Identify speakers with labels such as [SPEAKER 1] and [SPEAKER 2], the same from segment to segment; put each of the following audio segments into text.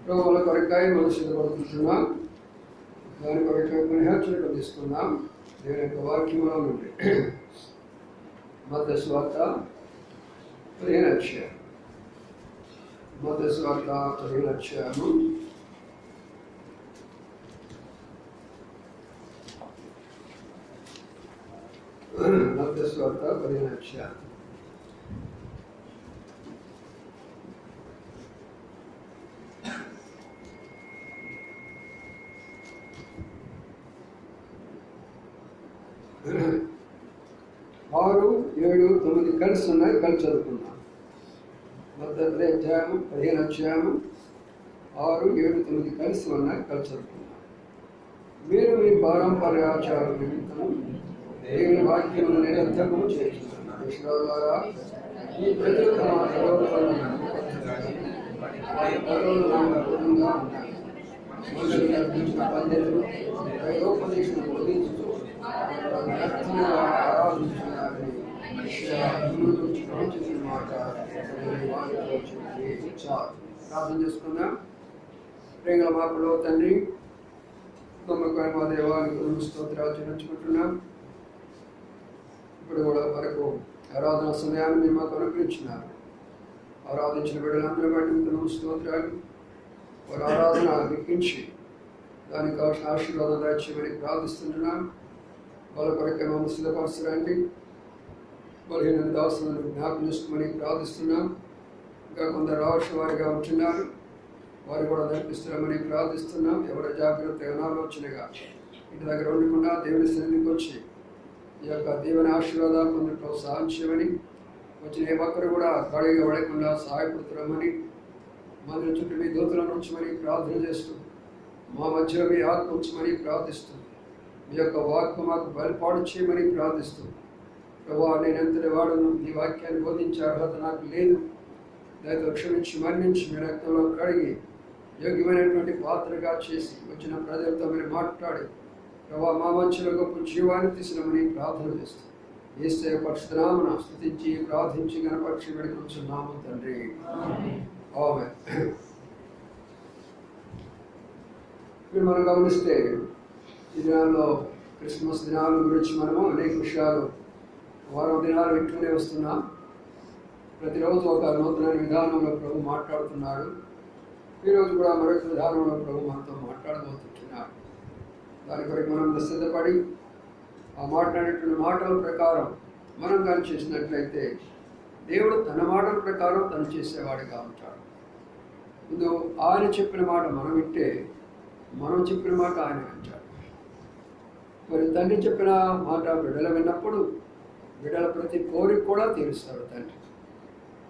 [SPEAKER 1] ప్రభువుల కొరకాయ మనం సిద్ధపడుతున్నాం. దాని కొరకాయ హెచ్చరిక తీసుకున్నాం. దేవుని యొక్క వాక్యంలో నుండి మత్తయి సువార్త 15వ అధ్యాయం. మత్తయి సువార్త 15వ అధ్యాయము మత్తయి సువార్త 15వ అధ్యాయం. ఆరు, 7, 9 కలిసి ఉన్నాయి. కలిసి చదువుకున్నాం. మత్తయి అధ్యాయం 15వ అధ్యాయం 6, 7, 9 కలిసి ఉన్నాయి. కలిసి చదువుకున్నాం. మీరు మీ పారంపర్యాచార నిమిత్తం దేవుని వాక్యమును నిరర్థకము చేస్తున్నారు. విశ్వాసులారా, ఈ ప్రజలు తమ పద్ధతులు దైవోపదేశం బోధించుతూ ప్రార్థన చేసుకున్నాం. ప్రేమల మాపలో తండ్రి, నమ్మకమైన మా దేవానికి స్తోత్రాలు చెల్లించుకుంటున్నాం. ఇప్పుడు కూడా వరకు ఆరాధన సమయాన్ని మీరు మాకు అనుగ్రహించినారు. ఆరాధించిన బిడ్డలందరూ బట్టి మీకు స్తోత్రాలు. వారి ఆరాధన లెక్కించి దానికి కావాల్సిన ఆశీర్వాదం దాచేయమని ప్రార్థిస్తున్నాం. వాళ్ళ కొరకే మమ్మల్ని సిద్ధపరచడానికి బలహీన దాసులను జ్ఞాపకం చేసుకోమని ప్రార్థిస్తున్నాం. ఇంకా కొందరు రావాల్సిన వారిగా ఉంటున్నారు, వారు కూడా నడిపిస్తున్నామని ప్రార్థిస్తున్నాం. ఎవరి జాగ్రత్తగా అనాలోచనగా ఇంటి దగ్గర ఉండకుండా దేవుని సన్నిధికి వచ్చి ఈ యొక్క దేవుని ఆశీర్వాదాలు పొందడంలో సహాయం చేయమని, వచ్చిన ఏ ఒక్కరు కూడా ఖాళీగా పడకుండా సహాయపడుతున్నామని, మందిరం చుట్టూ మీ దూతలను ఉంచమని ప్రార్థన చేస్తూ మా మధ్యలో మీ ఆత్మ ఉంచమని ప్రార్థిస్తూ మీ యొక్క వాక్కు మాకు బయలుపాటు చేయమని ప్రార్థిస్తూ, ప్రభావ నేను ఎంతటి వాడును, నీ వాక్యాన్ని బోధించే అర్హత నాకు లేదు, దయతో క్షమించి మరణించి మీ రక్తంలో కడిగి యోగ్యమైనటువంటి పాత్రగా చేసి వచ్చిన ప్రజలతో మీరు మాట్లాడి ప్రభావ మా మధ్యలో గొప్ప జీవాన్ని తీసినమని ప్రార్థన చేస్తూ యేసు పరిశుద్ధనామమున స్తుతించి ప్రార్థించి గణపరిచి వేడుకొంచున్నాము తండ్రి. ఆమేన్. ఇప్పుడు మనం గమనిస్తే ఈ దినాల్లో క్రిస్మస్ దినాల గురించి మనము అనేక విషయాలు వారం దినాలు వింటూనే వస్తున్నాం. ప్రతిరోజు ఒక నూతన విధానంలో ప్రభు మాట్లాడుతున్నాడు. ఈరోజు కూడా మరొక విధానంలో ప్రభు మనతో మాట్లాడబోతుంటున్నాడు. దాని కొరకు మనం సిద్ధపడి ఆ మాట్లాడేటువంటి మాటల ప్రకారం మనం కానీ చేసినట్లయితే దేవుడు తన మాటల ప్రకారం తను చేసేవాడిగా ఉంటాడు. ముందు ఆయన చెప్పిన మాట మనం వింటే మనం చెప్పిన మాట ఆయన వింటాడు. మరి తండ్రి చెప్పిన మాట బిడ్డలు విన్నప్పుడు బిడ్డల ప్రతి కోరిక కూడా తీరుస్తాడు తండ్రి.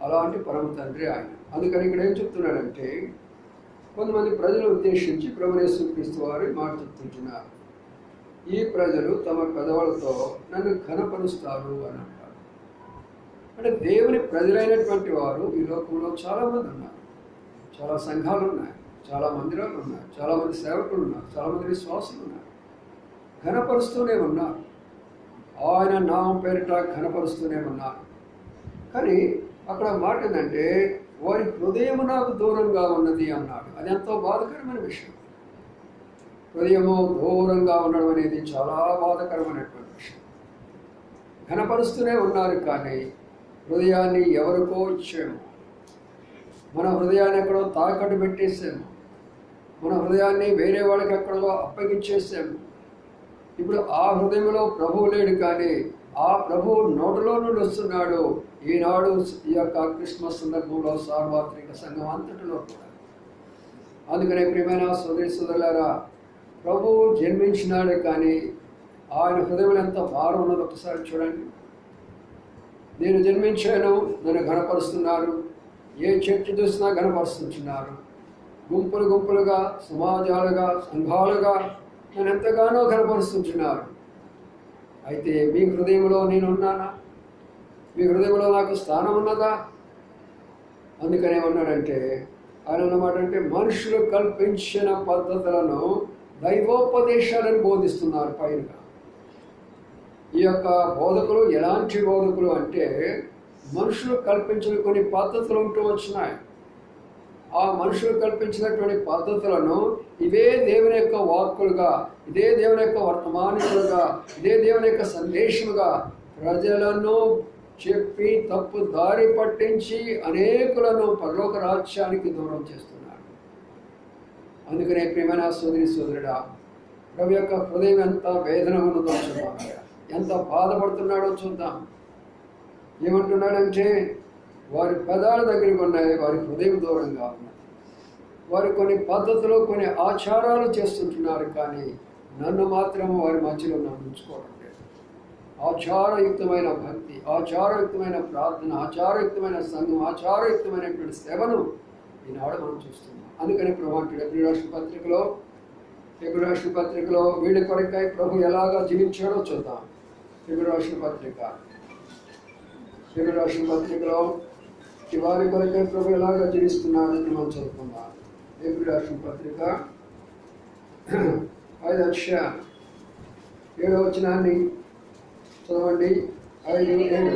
[SPEAKER 1] అలాంటి పరమ తండ్రి ఆయన. అందుకని ఇక్కడ ఏం చెప్తున్నాడంటే, కొంతమంది ప్రజలు ఉద్దేశించి ప్రభువు యేసుక్రీస్తు వారు మాట చెప్తుంటున్నారు. ఈ ప్రజలు తమ పెదవులతో నన్ను ఘనపరుస్తారు అని అంటారు. అంటే దేవుని ప్రజలైనటువంటి వారు ఈ లోకంలో చాలామంది ఉన్నారు. చాలా సంఘాలు ఉన్నాయి, చాలా మందిరాలు ఉన్నాయి, చాలామంది సేవకులు ఉన్నారు, చాలామంది విశ్వాసులు ఉన్నారు. ఘనపరుస్తూనే ఉన్నారు, ఆయన నామం పేరిట ఘనపరుస్తూనే ఉన్నారు. కానీ అక్కడ మాట ఏంటంటే, వారి హృదయం నాకు దూరంగా ఉన్నది అన్నాడు. అది ఎంతో బాధకరమైన విషయం. హృదయము దూరంగా ఉండడం అనేది చాలా బాధకరమైనటువంటి విషయం. ఘనపరుస్తూనే ఉన్నారు కానీ హృదయాన్ని ఎవరికో ఇచ్చాము. మన హృదయాన్ని ఎక్కడో తాకట్టు పెట్టేసాము. మన హృదయాన్ని వేరే వాళ్ళకి ఎక్కడో అప్పగించేసాము. ఇప్పుడు ఆ హృదయంలో ప్రభువు లేడు, కానీ ఆ ప్రభువు నోటిలో నుండి వస్తున్నాడు. ఈనాడు ఈ యొక్క క్రిస్మస్ సందర్భంలో సార్వత్రిక సంఘం అంతటిలో కూడా. అందుకనే ప్రియమైన సోదరి సోదరులారా, ప్రభువు జన్మించినాడే కానీ ఆయన హృదయంలో ఎంత భారం ఉన్నదో ఒకసారి చూడండి. నేను జన్మించాను, నన్ను ఘనపరుస్తున్నారు. ఏ చర్చ చూసినా ఘనపరుస్తున్నారు. గుంపులు గుంపులుగా, సమాజాలుగా, సంఘాలుగా నన్ను ఎంతగానో ఘనపరుస్తున్నారు. అయితే మీ హృదయంలో నేను ఉన్నానా? మీ హృదయంలో నాకు స్థానం ఉన్నదా? అందుకనే ఉన్నాడంటే, ఆయన అన్నమాట అంటే, మనుషులు కల్పించిన పద్ధతులను దైవోపదేశాలను బోధిస్తున్నారు పైగా. ఈ యొక్క బోధకులు ఎలాంటి బోధకులు అంటే, మనుషులు కల్పించిన కొన్ని పద్ధతులు ఉంటూ వచ్చినాయి. ఆ మనుషులు కల్పించినటువంటి పద్ధతులను ఇవే దేవుని యొక్క వాక్కులుగా, ఇదే దేవుని యొక్క వర్తమానికులుగా, ఇదే దేవుని యొక్క సందేశముగా ప్రజలను చెప్పి తప్పు దారి పట్టించి అనేకులను పరలోక రాజ్యానికి దూరం చేస్తున్నారు. అందుకనే ప్రియమైన సోదరి సోదరుడా, ప్రభు యొక్క హృదయం ఎంత వేదన ఉన్నదో చూద్దాం, ఎంత బాధపడుతున్నాడో చూద్దాం. ఏమంటున్నాడంటే, వారి పదాల దగ్గరికి ఉన్నాయి, వారి హృదయం దూరంగా ఉన్నది. వారు కొన్ని పద్ధతులు, కొన్ని ఆచారాలు చేస్తుంటున్నారు, కానీ నన్ను మాత్రం వారి మధ్యలో నన్ను ఉంచుకోవడం లేదు. ఆచారయుక్తమైన భక్తి, ఆచారయుక్తమైన ప్రార్థన, ఆచారయుక్తమైన సంఘం, ఆచారయుక్తమైనటువంటి సేవను ఈనాడు మనం చూస్తున్నాం. అందుకని ప్రభు అంటాడు ఎబ్రీ రాష్ట్ర పత్రికలో వీడి కొరకై ప్రభు ఎలాగా జీవించాడో చూద్దాం. ఎబ్రీ రాష్ట్ర పత్రికలో వారి కొరకై ప్రభు ఎలాగా జీవిస్తున్నాడని మనం చదువుకుందాం. ఎబ్రీ రాష్ట్ర పత్రిక 5:7 చదవండి. 5:7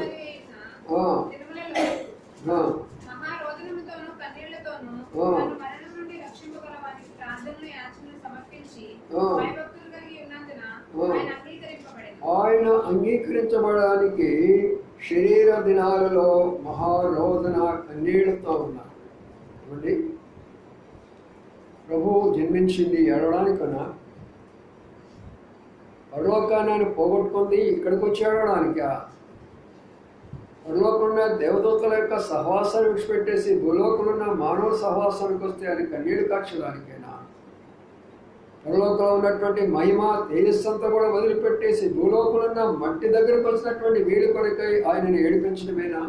[SPEAKER 1] ఆయన అంగీకరించబడడానికి శరీర దినాలలో మహారోదన కన్నీళ్లతో ఉన్నారు. ఏమండి, ప్రభువు జన్మించింది ఏడవడానికన్నా? పరలోకాన్ని పోగొట్టుకుంది ఇక్కడికి వచ్చి ఏడవడానికా? పరలోకంలో దేవదూతల యొక్క సహవాసాన్ని విడిచిపెట్టేసి భూలోకంలో మానవ సహవాసానికి వస్తే ఆయన కన్నీళ్లు కార్చడానికైనా? పరలోకంలో ఉన్నటువంటి మహిమ తేజస్సంతా కూడా వదిలిపెట్టేసి భూలోకంలో మట్టి దగ్గరకు వచ్చినటువంటి వీడి కొరకై ఆయనను ఏడిపించడమేనా?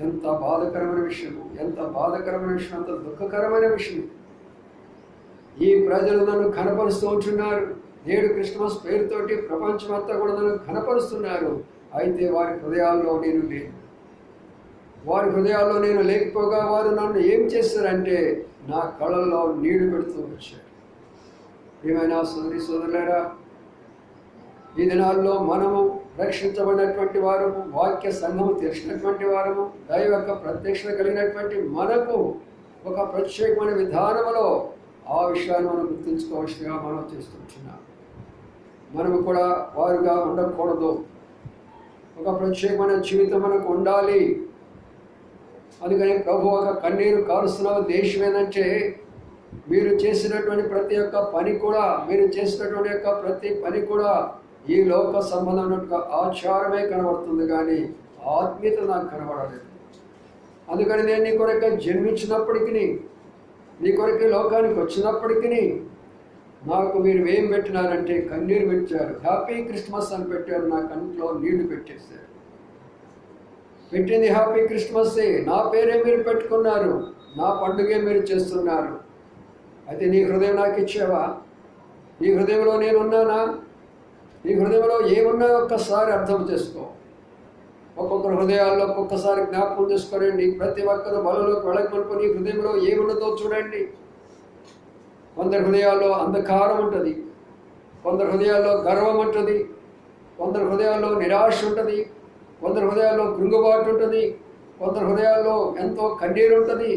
[SPEAKER 1] ఎంత బాధకరమైన విషయము, ఎంత బాధకరమైన విషయం, ఎంత దుఃఖకరమైన విషయం. ఈ ప్రజలు నన్ను ఘనపరుస్తూ ఉంటున్నారు. నేడు క్రిస్మస్ పేరుతోటి ప్రపంచమంతా కూడా నన్ను ఘనపరుస్తున్నారు. అయితే వారి హృదయాల్లో నేను లేను. వారి హృదయాల్లో నేను లేకపోగా వారు నన్ను ఏం చేస్తారంటే నా కళ్ళల్లో నీళ్లు పెడుతూ వచ్చారు. ఏమైనా సోదరి సోదరులారా, ఈ దినాల్లో మనము రక్షించబడినటువంటి వారము, వాక్య సంఘము తెలిసినటువంటి వారము, దైవ యొక్క ప్రత్యక్షత కలిగినటువంటి మనకు ఒక ప్రత్యేకమైన విధానంలో ఆ విషయాన్ని మనం గుర్తుంచుకోవాల్సిందిగా మనం చేస్తున్నాం. మనము కూడా వారుగా ఉండకూడదు. ఒక ప్రత్యేకమైన జీవితం మనకు ఉండాలి. అందుకని ప్రభు ఒక కన్నీరు కారుస్తున్న దేశం ఏంటంటే, మీరు చేసినటువంటి ప్రతి ఒక్క పని కూడా ప్రతి పని కూడా ఈ లోక సంబంధమైనటువంటి ఆచారమే కనబడుతుంది, కానీ ఆత్మీయత నాకు కనబడలేదు. అందుకని నేను నీ కొరకే జన్మించినప్పటికీ, నీ కొరకే లోకానికి వచ్చినప్పటికీ నాకు మీరు ఏం పెట్టినారంటే కన్నీరు పెట్టారు. హ్యాపీ క్రిస్మస్ అని పెట్టారు, నా కంట్లో నీళ్లు పెట్టేశారు. పెట్టింది హ్యాపీ క్రిస్మస్సే, నా పేరే మీరు పెట్టుకున్నారు, నా పండుగే మీరు చేస్తున్నారు. అయితే నీ హృదయం నాకు ఇచ్చావా? నీ హృదయంలో నేనున్నానా? నీ హృదయంలో ఏమున్నా ఒక్కసారి అర్థం చేసుకో. ఒక్కొక్కరు హృదయాల్లో ఒక్కొక్కసారి జ్ఞాపకం చేసుకోండి. ప్రతి ఒక్కరు బలంలోకి వెళ్ళకనుకో నీ హృదయంలో ఏమున్నదో చూడండి. కొందరు హృదయాల్లో అంధకారం ఉంటుంది, కొందరు హృదయాల్లో గర్వం ఉంటుంది, కొందరు హృదయాల్లో నిరాశ ఉంటుంది, కొందరు హృదయాల్లో కృంగుబాటు ఉంటుంది, కొందరు హృదయాల్లో ఎంతో కన్నీరు ఉంటుంది,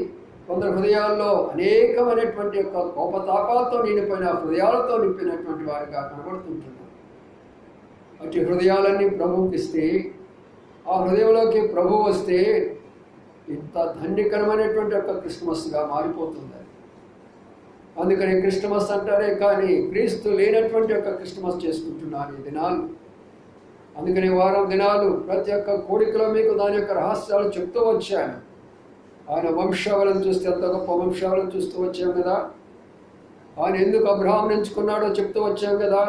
[SPEAKER 1] కొందరు హృదయాల్లో అనేకమైనటువంటి యొక్క కోపతాపాలతో నిండిపోయిన హృదయాలతో నింపినటువంటి వారిగా కనబడుతుంటున్నారు. అటు హృదయాలన్నీ ప్రభువుకి ఇస్తే, ఆ హృదయంలోకి ప్రభు వస్తే ఇంత ధన్యకరమైనటువంటి ఒక క్రిస్మస్గా మారిపోతుంది. అందుకని క్రిస్మస్ అంటారే కానీ క్రీస్తు లేనటువంటి ఒక క్రిస్మస్ చేసుకుంటున్నారు ఈ దినాలు. అందుకని వారం దినాలు ప్రతి ఒక్క కోడికలో మీకు దాని యొక్క రహస్యాలు చెప్తూ వచ్చాను. ఆయన వంశావళిని చూస్తే ఎంత గొప్ప వంశావళిని చూస్తూ వచ్చాం కదా. ఆయన ఎందుకు అబ్రహాం ఎంచుకున్నాడో చెప్తూ వచ్చాం కదా.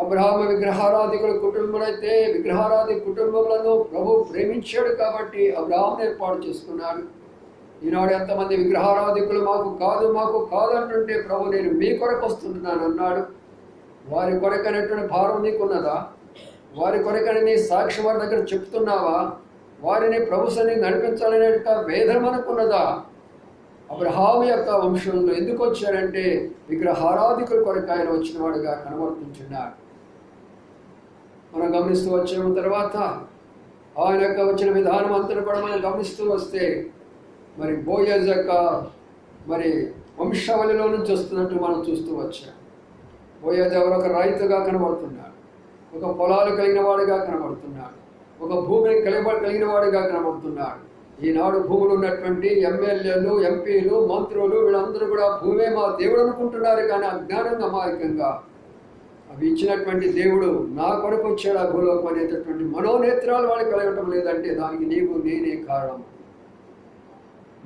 [SPEAKER 1] అబ్రహాం విగ్రహారాధికుల కుటుంబం అయితే విగ్రహారాధి కుటుంబములను ప్రభు ప్రేమించాడు కాబట్టి అబ్రహాం ఏర్పాటు చేసుకున్నాడు. ఈనాడు ఎంతమంది విగ్రహారాధికులు మాకు కాదు అంటుంటే ప్రభు నేను మీ కొరకు వస్తుంటున్నాను అన్నాడు. వారి కొరకైనటువంటి భారం నీకున్నదా? వారి కొరకని నీ సాక్షి వారి దగ్గర చెప్తున్నావా? వారిని ప్రభు సన్నిధికి నడిపించాలనే వేదన అనుకున్నదా? అబ్రహాము యొక్క వంశంలో ఎందుకు వచ్చాడంటే విగ్రహారాధికుల కొరకు ఆయన వచ్చిన వాడుగా కనబడుతుంటున్నాడు. మనం గమనిస్తూ వచ్చాము. తర్వాత ఆయన యొక్క వచ్చిన విధానం అంతా కూడా మనం గమనిస్తూ వస్తే మరి బోయజ్ యొక్క మరి వంశావళిలో నుంచి వస్తున్నట్టు మనం చూస్తూ వచ్చాం. బోయజ్ ఎవరు? ఒక రైతుగా కనబడుతున్నాడు, ఒక పొలాలు కలిగిన వాడిగా కనబడుతున్నాడు, ఒక భూమిని కలిగిన వాడిగా కనబడుతున్నాడు. ఈనాడు భూములు ఉన్నటువంటి ఎమ్మెల్యేలు, ఎంపీలు, మంత్రులు వీళ్ళందరూ కూడా భూమే మా దేవుడు అనుకుంటున్నారు, కానీ అజ్ఞానంగా అమాయకంగా అవి ఇచ్చినటువంటి దేవుడు నా కొరకు వచ్చాడు ఆ భూలోకం అనేటటువంటి మనోనేత్రాలు వాళ్ళకి కలగటం లేదంటే దానికి నీవు నేనే కారణం,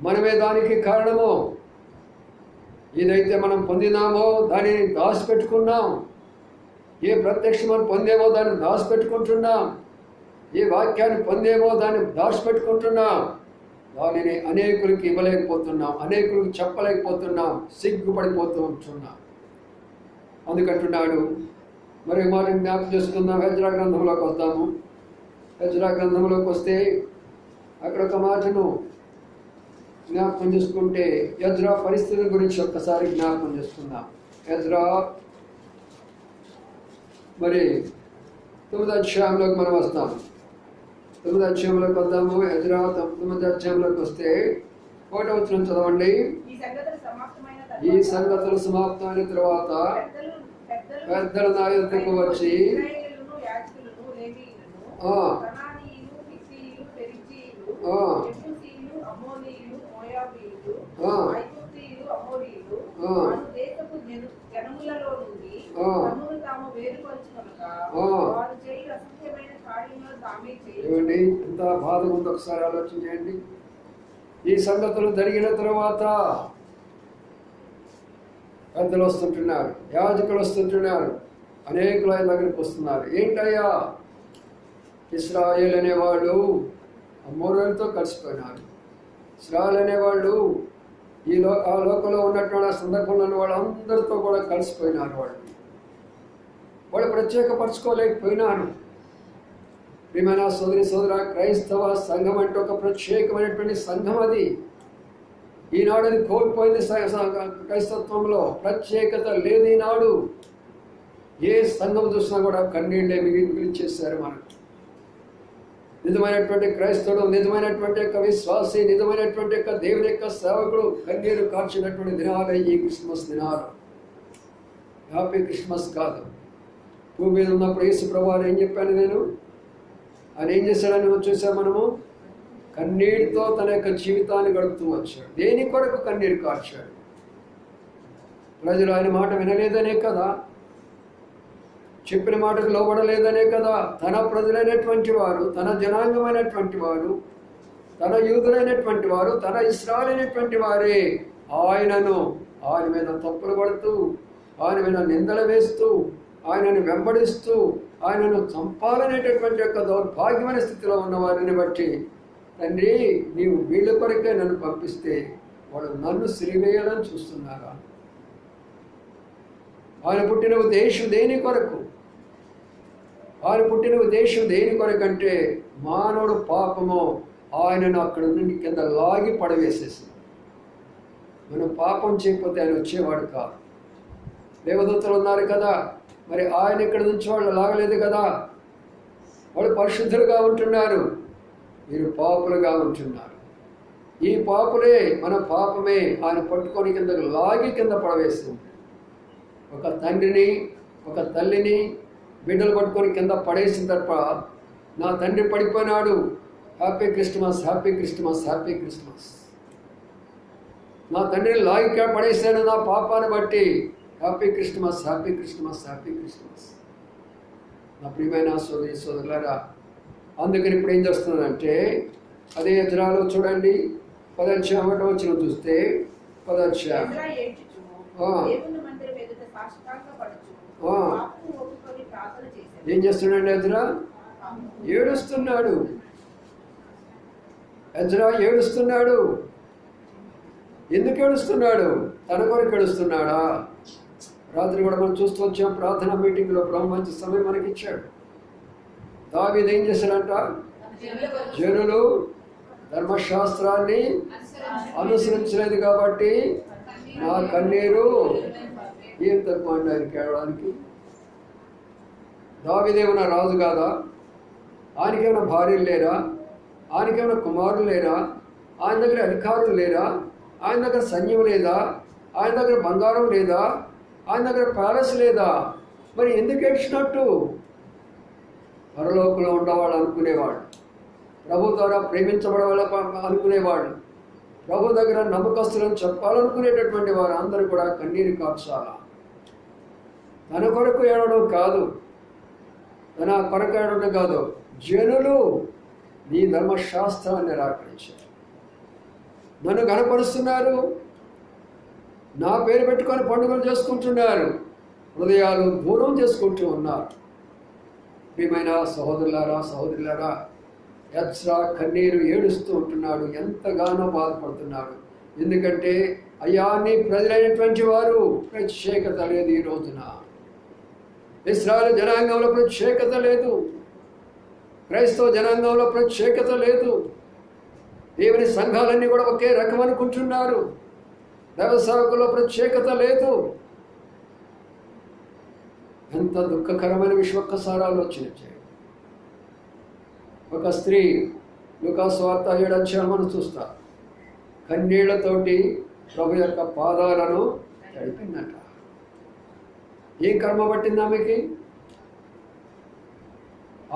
[SPEAKER 1] మనమే దానికి కారణము. ఏదైతే మనం పొందినామో దానిని దాచిపెట్టుకున్నాం, ఏ ప్రత్యక్షం మనం పొందేమో దాన్ని దాచిపెట్టుకుంటున్నాం, ఏ వాక్యాన్ని పొందేమో దాన్ని దాచిపెట్టుకుంటున్నాం. దానిని అనేకులకి ఇవ్వలేకపోతున్నాం, అనేకులకు చెప్పలేకపోతున్నాం, సిగ్గుపడిపోతూ ఉంటున్నాం. అందుకంటున్నాడు. మరి మాట జ్ఞాపకం చేసుకుందాం. ఎజ్రా గ్రంథంలోకి వద్దాము. ఎజ్రా గ్రంథంలోకి వస్తే అక్కడ ఒక మాటను జ్ఞాపకం చేసుకుంటే ఎజ్రా పరిస్థితుల గురించి ఒక్కసారి జ్ఞాపకం చేసుకుందాం. ఎజ్రా మరి 9వ అధ్యాయంలోకి మనం వస్తాము. 9వ అధ్యాయంలోకి వద్దాము. ఎజ్రా 9వ అధ్యాయంలోకి వస్తే 1వ వచనం చదవండి. ఈ సంగతులు సమాప్తమైన తర్వాత పెద్దలు నా యొద్దకు వచ్చి ఏమండి ఎంత బాధ ఉందో ఒకసారి ఆలోచన చేయండి. ఈ సంగతులు జరిగిన తర్వాత పెద్దలు వస్తుంటున్నారు, యాజకులు వస్తుంటున్నారు, అనేకులు ఆయన దగ్గరికి వస్తున్నారు. ఏంటయ్యా, ఇశ్రాయేల్ అనేవాళ్ళు అమోరీయులతో కలిసిపోయినారు. ఇశ్రాయేల్ అనేవాళ్ళు ఆ లోకంలో ఉన్నటువంటి సందర్భంలో వాళ్ళందరితో కూడా కలిసిపోయినారు. వాళ్ళు ప్రత్యేకపరచుకోలేకపోయినారు. ప్రియమైన సోదర క్రైస్తవ సంఘం అంటే ఒక ప్రత్యేకమైనటువంటి సంఘం. అది ఈనాడు అది కోల్పోయింది. క్రైస్తత్వంలో ప్రత్యేకత లేదు ఈనాడు. ఏ సంఘం చూసినా కూడా కన్నీళ్ళే మిగిలిచేశారు. మనకు నిజమైనటువంటి క్రైస్తవుడు, నిజమైనటువంటి యొక్క విశ్వాసి, నిజమైనటువంటి యొక్క దేవుని యొక్క సేవకుడు కన్నీరు కార్చినటువంటి దినాలే ఈ క్రిస్మస్ దినాలు. హ్యాపీ క్రిస్మస్ కాదు. భూమి మీద ఉన్నప్పుడు యేసు ప్రభువు ఏం చెప్పాను నేను, ఆయన ఏం చేశాడని చూసాం మనము. కన్నీటితో తన యొక్క జీవితాన్ని గడుపుతూ వచ్చాడు. దేని కొరకు కన్నీరు కార్చాడు? ప్రజలు ఆయన మాట వినలేదనే కదా, చెప్పిన మాటకు లోబడలేదనే కదా. తన ప్రజలైనటువంటి వారు, తన జనాంగమైనటువంటి వారు, తన యూదులైనటువంటి వారు, తన ఇశ్రాయేలైనటువంటి వారే ఆయన మీద తప్పులు పడుతూ, ఆయన మీద నిందలు వేస్తూ, ఆయనను వెంబడిస్తూ, ఆయనను చంపాలనేటటువంటి యొక్క దౌర్భాగ్యమైన స్థితిలో ఉన్న వారిని బట్టి, తండ్రి నీవు వీళ్ళ కొరకే నన్ను పంపిస్తే వాళ్ళు నన్ను సిరివేయాలని చూస్తున్నారా? ఆయన పుట్టిన ఉద్దేశం దేని కొరకు? ఆయన పుట్టిన ఉద్దేశం దేని కొరకంటే మానవుడు పాపము ఆయనను అక్కడ నుండి కింద లాగి పడవేసేసింది. మనం పాపం చేయకపోతే ఆయన వచ్చేవాడు కాదు. దేవదూతలు ఉన్నారు కదా, మరి ఆయన ఇక్కడ నుంచి వాళ్ళు లాగలేదు కదా. వాళ్ళు పరిశుద్ధులుగా ఉంటున్నారు, మీరు పాపులుగా ఉంటున్నారు. ఈ పాపులే, మన పాపమే ఆయన పట్టుకొని కిందకు లాగి కింద పడవేస్తుంది. ఒక తండ్రిని, ఒక తల్లిని బిడ్డలు పట్టుకొని కింద పడేసిన తప్ప, నా తండ్రి పడిపోయినాడు, happy Christmas, happy Christmas, happy Christmas. నా తండ్రిని లాగి పడేశాను నా పాపాన్ని బట్టి, happy Christmas, happy Christmas, happy Christmas. నా ప్రియమైన సోదరి సోదరులారా, అందుకని ఇప్పుడు ఏం చేస్తున్నానంటే, అదే ఎజ్రాలో చూడండి 10వ చూస్తే 10వ ఏం చేస్తున్నాడు ఎజ్రా? ఏడుస్తున్నాడు. ఎజ్రా ఏడుస్తున్నాడు. ఎందుకు ఏడుస్తున్నాడు? తన కొరకు ఏడుస్తున్నాడా? రాత్రి కూడా మనం చూస్తూ వచ్చాం, ప్రార్థనా మీటింగ్లో ప్రభు మంచి సమయం మనకి ఇచ్చాడు. దావీదు ఏం చేశాడంట? జనులు ధర్మశాస్త్రాన్ని అనుసరించలేదు కాబట్టి నా కన్నీరు ఏం తక్కువ అండి ఆయనకి ఏడవడానికి. దావీదేమన్నా రాజు కాదా? ఆయనకేమైనా భార్యలు లేరా? ఆయనకేమైనా కుమారులు లేరా? ఆయన దగ్గర అధికారులు లేరా? ఆయన దగ్గర సైన్యం లేదా? ఆయన దగ్గర బంగారం లేదా? ఆయన దగ్గర ప్యాలెస్ లేదా? మరి ఎందుకు ఏడ్చినట్టు? పరలోకంలో ఉండేవాళ్ళు అనుకునేవాడు, ప్రభు ద్వారా ప్రేమించబడవాళ్ళ అనుకునేవాళ్ళు, ప్రభు దగ్గర నమ్మకస్తులను చెప్పాలనుకునేటటువంటి వారు అందరూ కూడా కన్నీరు కార్చాల. తన కొరకు ఏడవడం కాదు, తన కొరకు ఏడవడం కాదు. జనులు నీ ధర్మశాస్త్రాన్ని నిరాకరించారు, నన్ను గణపరుస్తున్నారు, నా పేరు పెట్టుకొని పండుగలు చేసుకుంటున్నారు, హృదయాలు దూరం చేసుకుంటూ ఉన్నారు. ప్రియమైన సహోదరులారా, సహోదరులారా, ఎజ్రా కన్నీరు ఏడుస్తూ ఉంటున్నాడు, ఎంతగానో బాధపడుతున్నాడు. ఎందుకంటే అయ్యా నీ ప్రజలైనటువంటి వారు ప్రత్యేకత లేదు. ఈ రోజున ఇశ్రాయేలు జనాంగంలో ప్రత్యేకత లేదు, క్రైస్తవ జనాంగంలో ప్రత్యేకత లేదు. దేవుని సంఘాలన్నీ కూడా ఒకే రకం అనుకుంటున్నారు. దైవ సేవకుల్లో ప్రత్యేకత లేదు. ఎంత దుఃఖకరమైన విషయం ఒక్కసారి ఆలోచన చేయండి. ఒక స్త్రీ లూకాసు వార్త 7 మనం చూస్తాం, కన్నీళ్లతోటి ప్రభు యొక్క పాదాలను తడిపిందట. ఏం కర్మ పట్టింది ఆమెకి?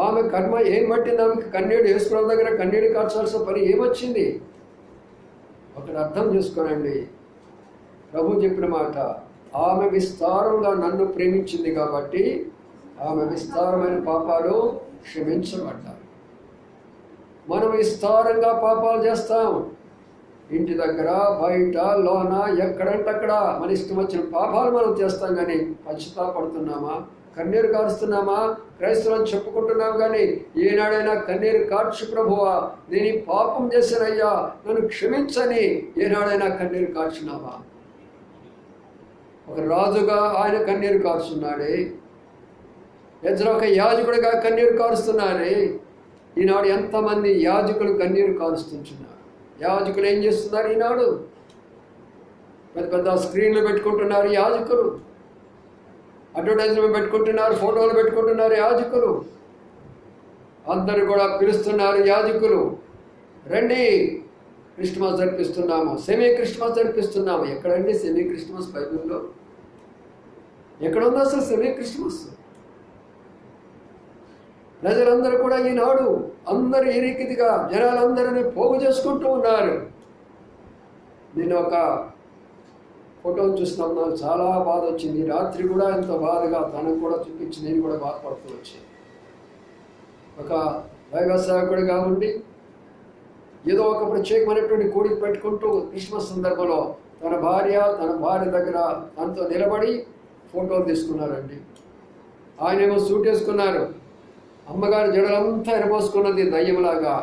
[SPEAKER 1] ఆమె కర్మ ఏం పట్టింది ఆమెకి? కన్నీడు, యేసుప్రభు దగ్గర కన్నీడు కార్చాల్సిన పని ఏమొచ్చింది? ఒకటి అర్థం చేసుకోనండి. ప్రభు చెప్పిన మాట, ఆమె విస్తారంగా నన్ను ప్రేమించింది కాబట్టి ఆమె విస్తారమైన పాపాలు క్షమించబడ్డాయి. మనం విస్తారంగా పాపాలు చేస్తాం, ఇంటి దగ్గర, బయట, లోన, ఎక్కడంటే అక్కడ మన ఇష్టం వచ్చిన పాపాలు మనం చేస్తాం. కానీ పశ్చాత్తాపడుతున్నామా? కన్నీరు కారుస్తున్నామా? క్రైస్తవులను చెప్పుకుంటున్నాం కానీ ఏనాడైనా కన్నీరు కార్చు ప్రభువా, నేను ఈ పాపం చేశానయ్యా నన్ను క్షమించని ఏనాడైనా కన్నీరు కార్చున్నావా? ఒక రాజుగా ఆయన కన్నీరు కారుస్తున్నాడే, ఎజ్రా ఒక యాజకుడిగా కన్నీరు కారుస్తున్నారే. ఈనాడు ఎంతమంది యాజకులు కన్నీరు కారుస్తుంటున్నారు. యాజకులు ఏం చేస్తున్నారు? ఈనాడు పెద్ద పెద్ద స్క్రీన్లు పెట్టుకుంటున్నారు యాజకులు, అడ్వర్టైజ్మెంట్ పెట్టుకుంటున్నారు, ఫోటోలు పెట్టుకుంటున్నారు యాజకులు. అందరూ కూడా పిలుస్తున్నారు యాజకులు, రండి క్రిస్మస్ జరిపిస్తున్నాము, సెమీ క్రిస్మస్ జరిపిస్తున్నాము. ఎక్కడండి సెమీ క్రిస్మస్? బైబిల్లో ఎక్కడుంది అసలు సెమీ క్రిస్మస్? ప్రజలందరూ కూడా ఈనాడు అందరూ ఈ రీతిగా జనాలందరినీ పోగు చేసుకుంటూ ఉన్నారు. నేను ఒక ఫోటోలు చూసినప్పుడు నాకు చాలా బాధ వచ్చింది. రాత్రి కూడా ఎంతో బాధగా తనకు కూడా చూపించి నేను కూడా బాధపడుతూ వచ్చాను. ఒక దైవ సేవకుడిగా ఉండి ఏదో ఒక ప్రత్యేకమైనటువంటి కూడికి పెట్టుకుంటూ క్రిస్మస్ సందర్భంలో తన భార్య దగ్గర తనతో నిలబడి ఫోటోలు తీసుకున్నారండి. ఆయనేమో సూట్ వేసుకున్నారు, అమ్మగారి జడలంతా ఎరబోసుకున్నది దయ్యంలాగా,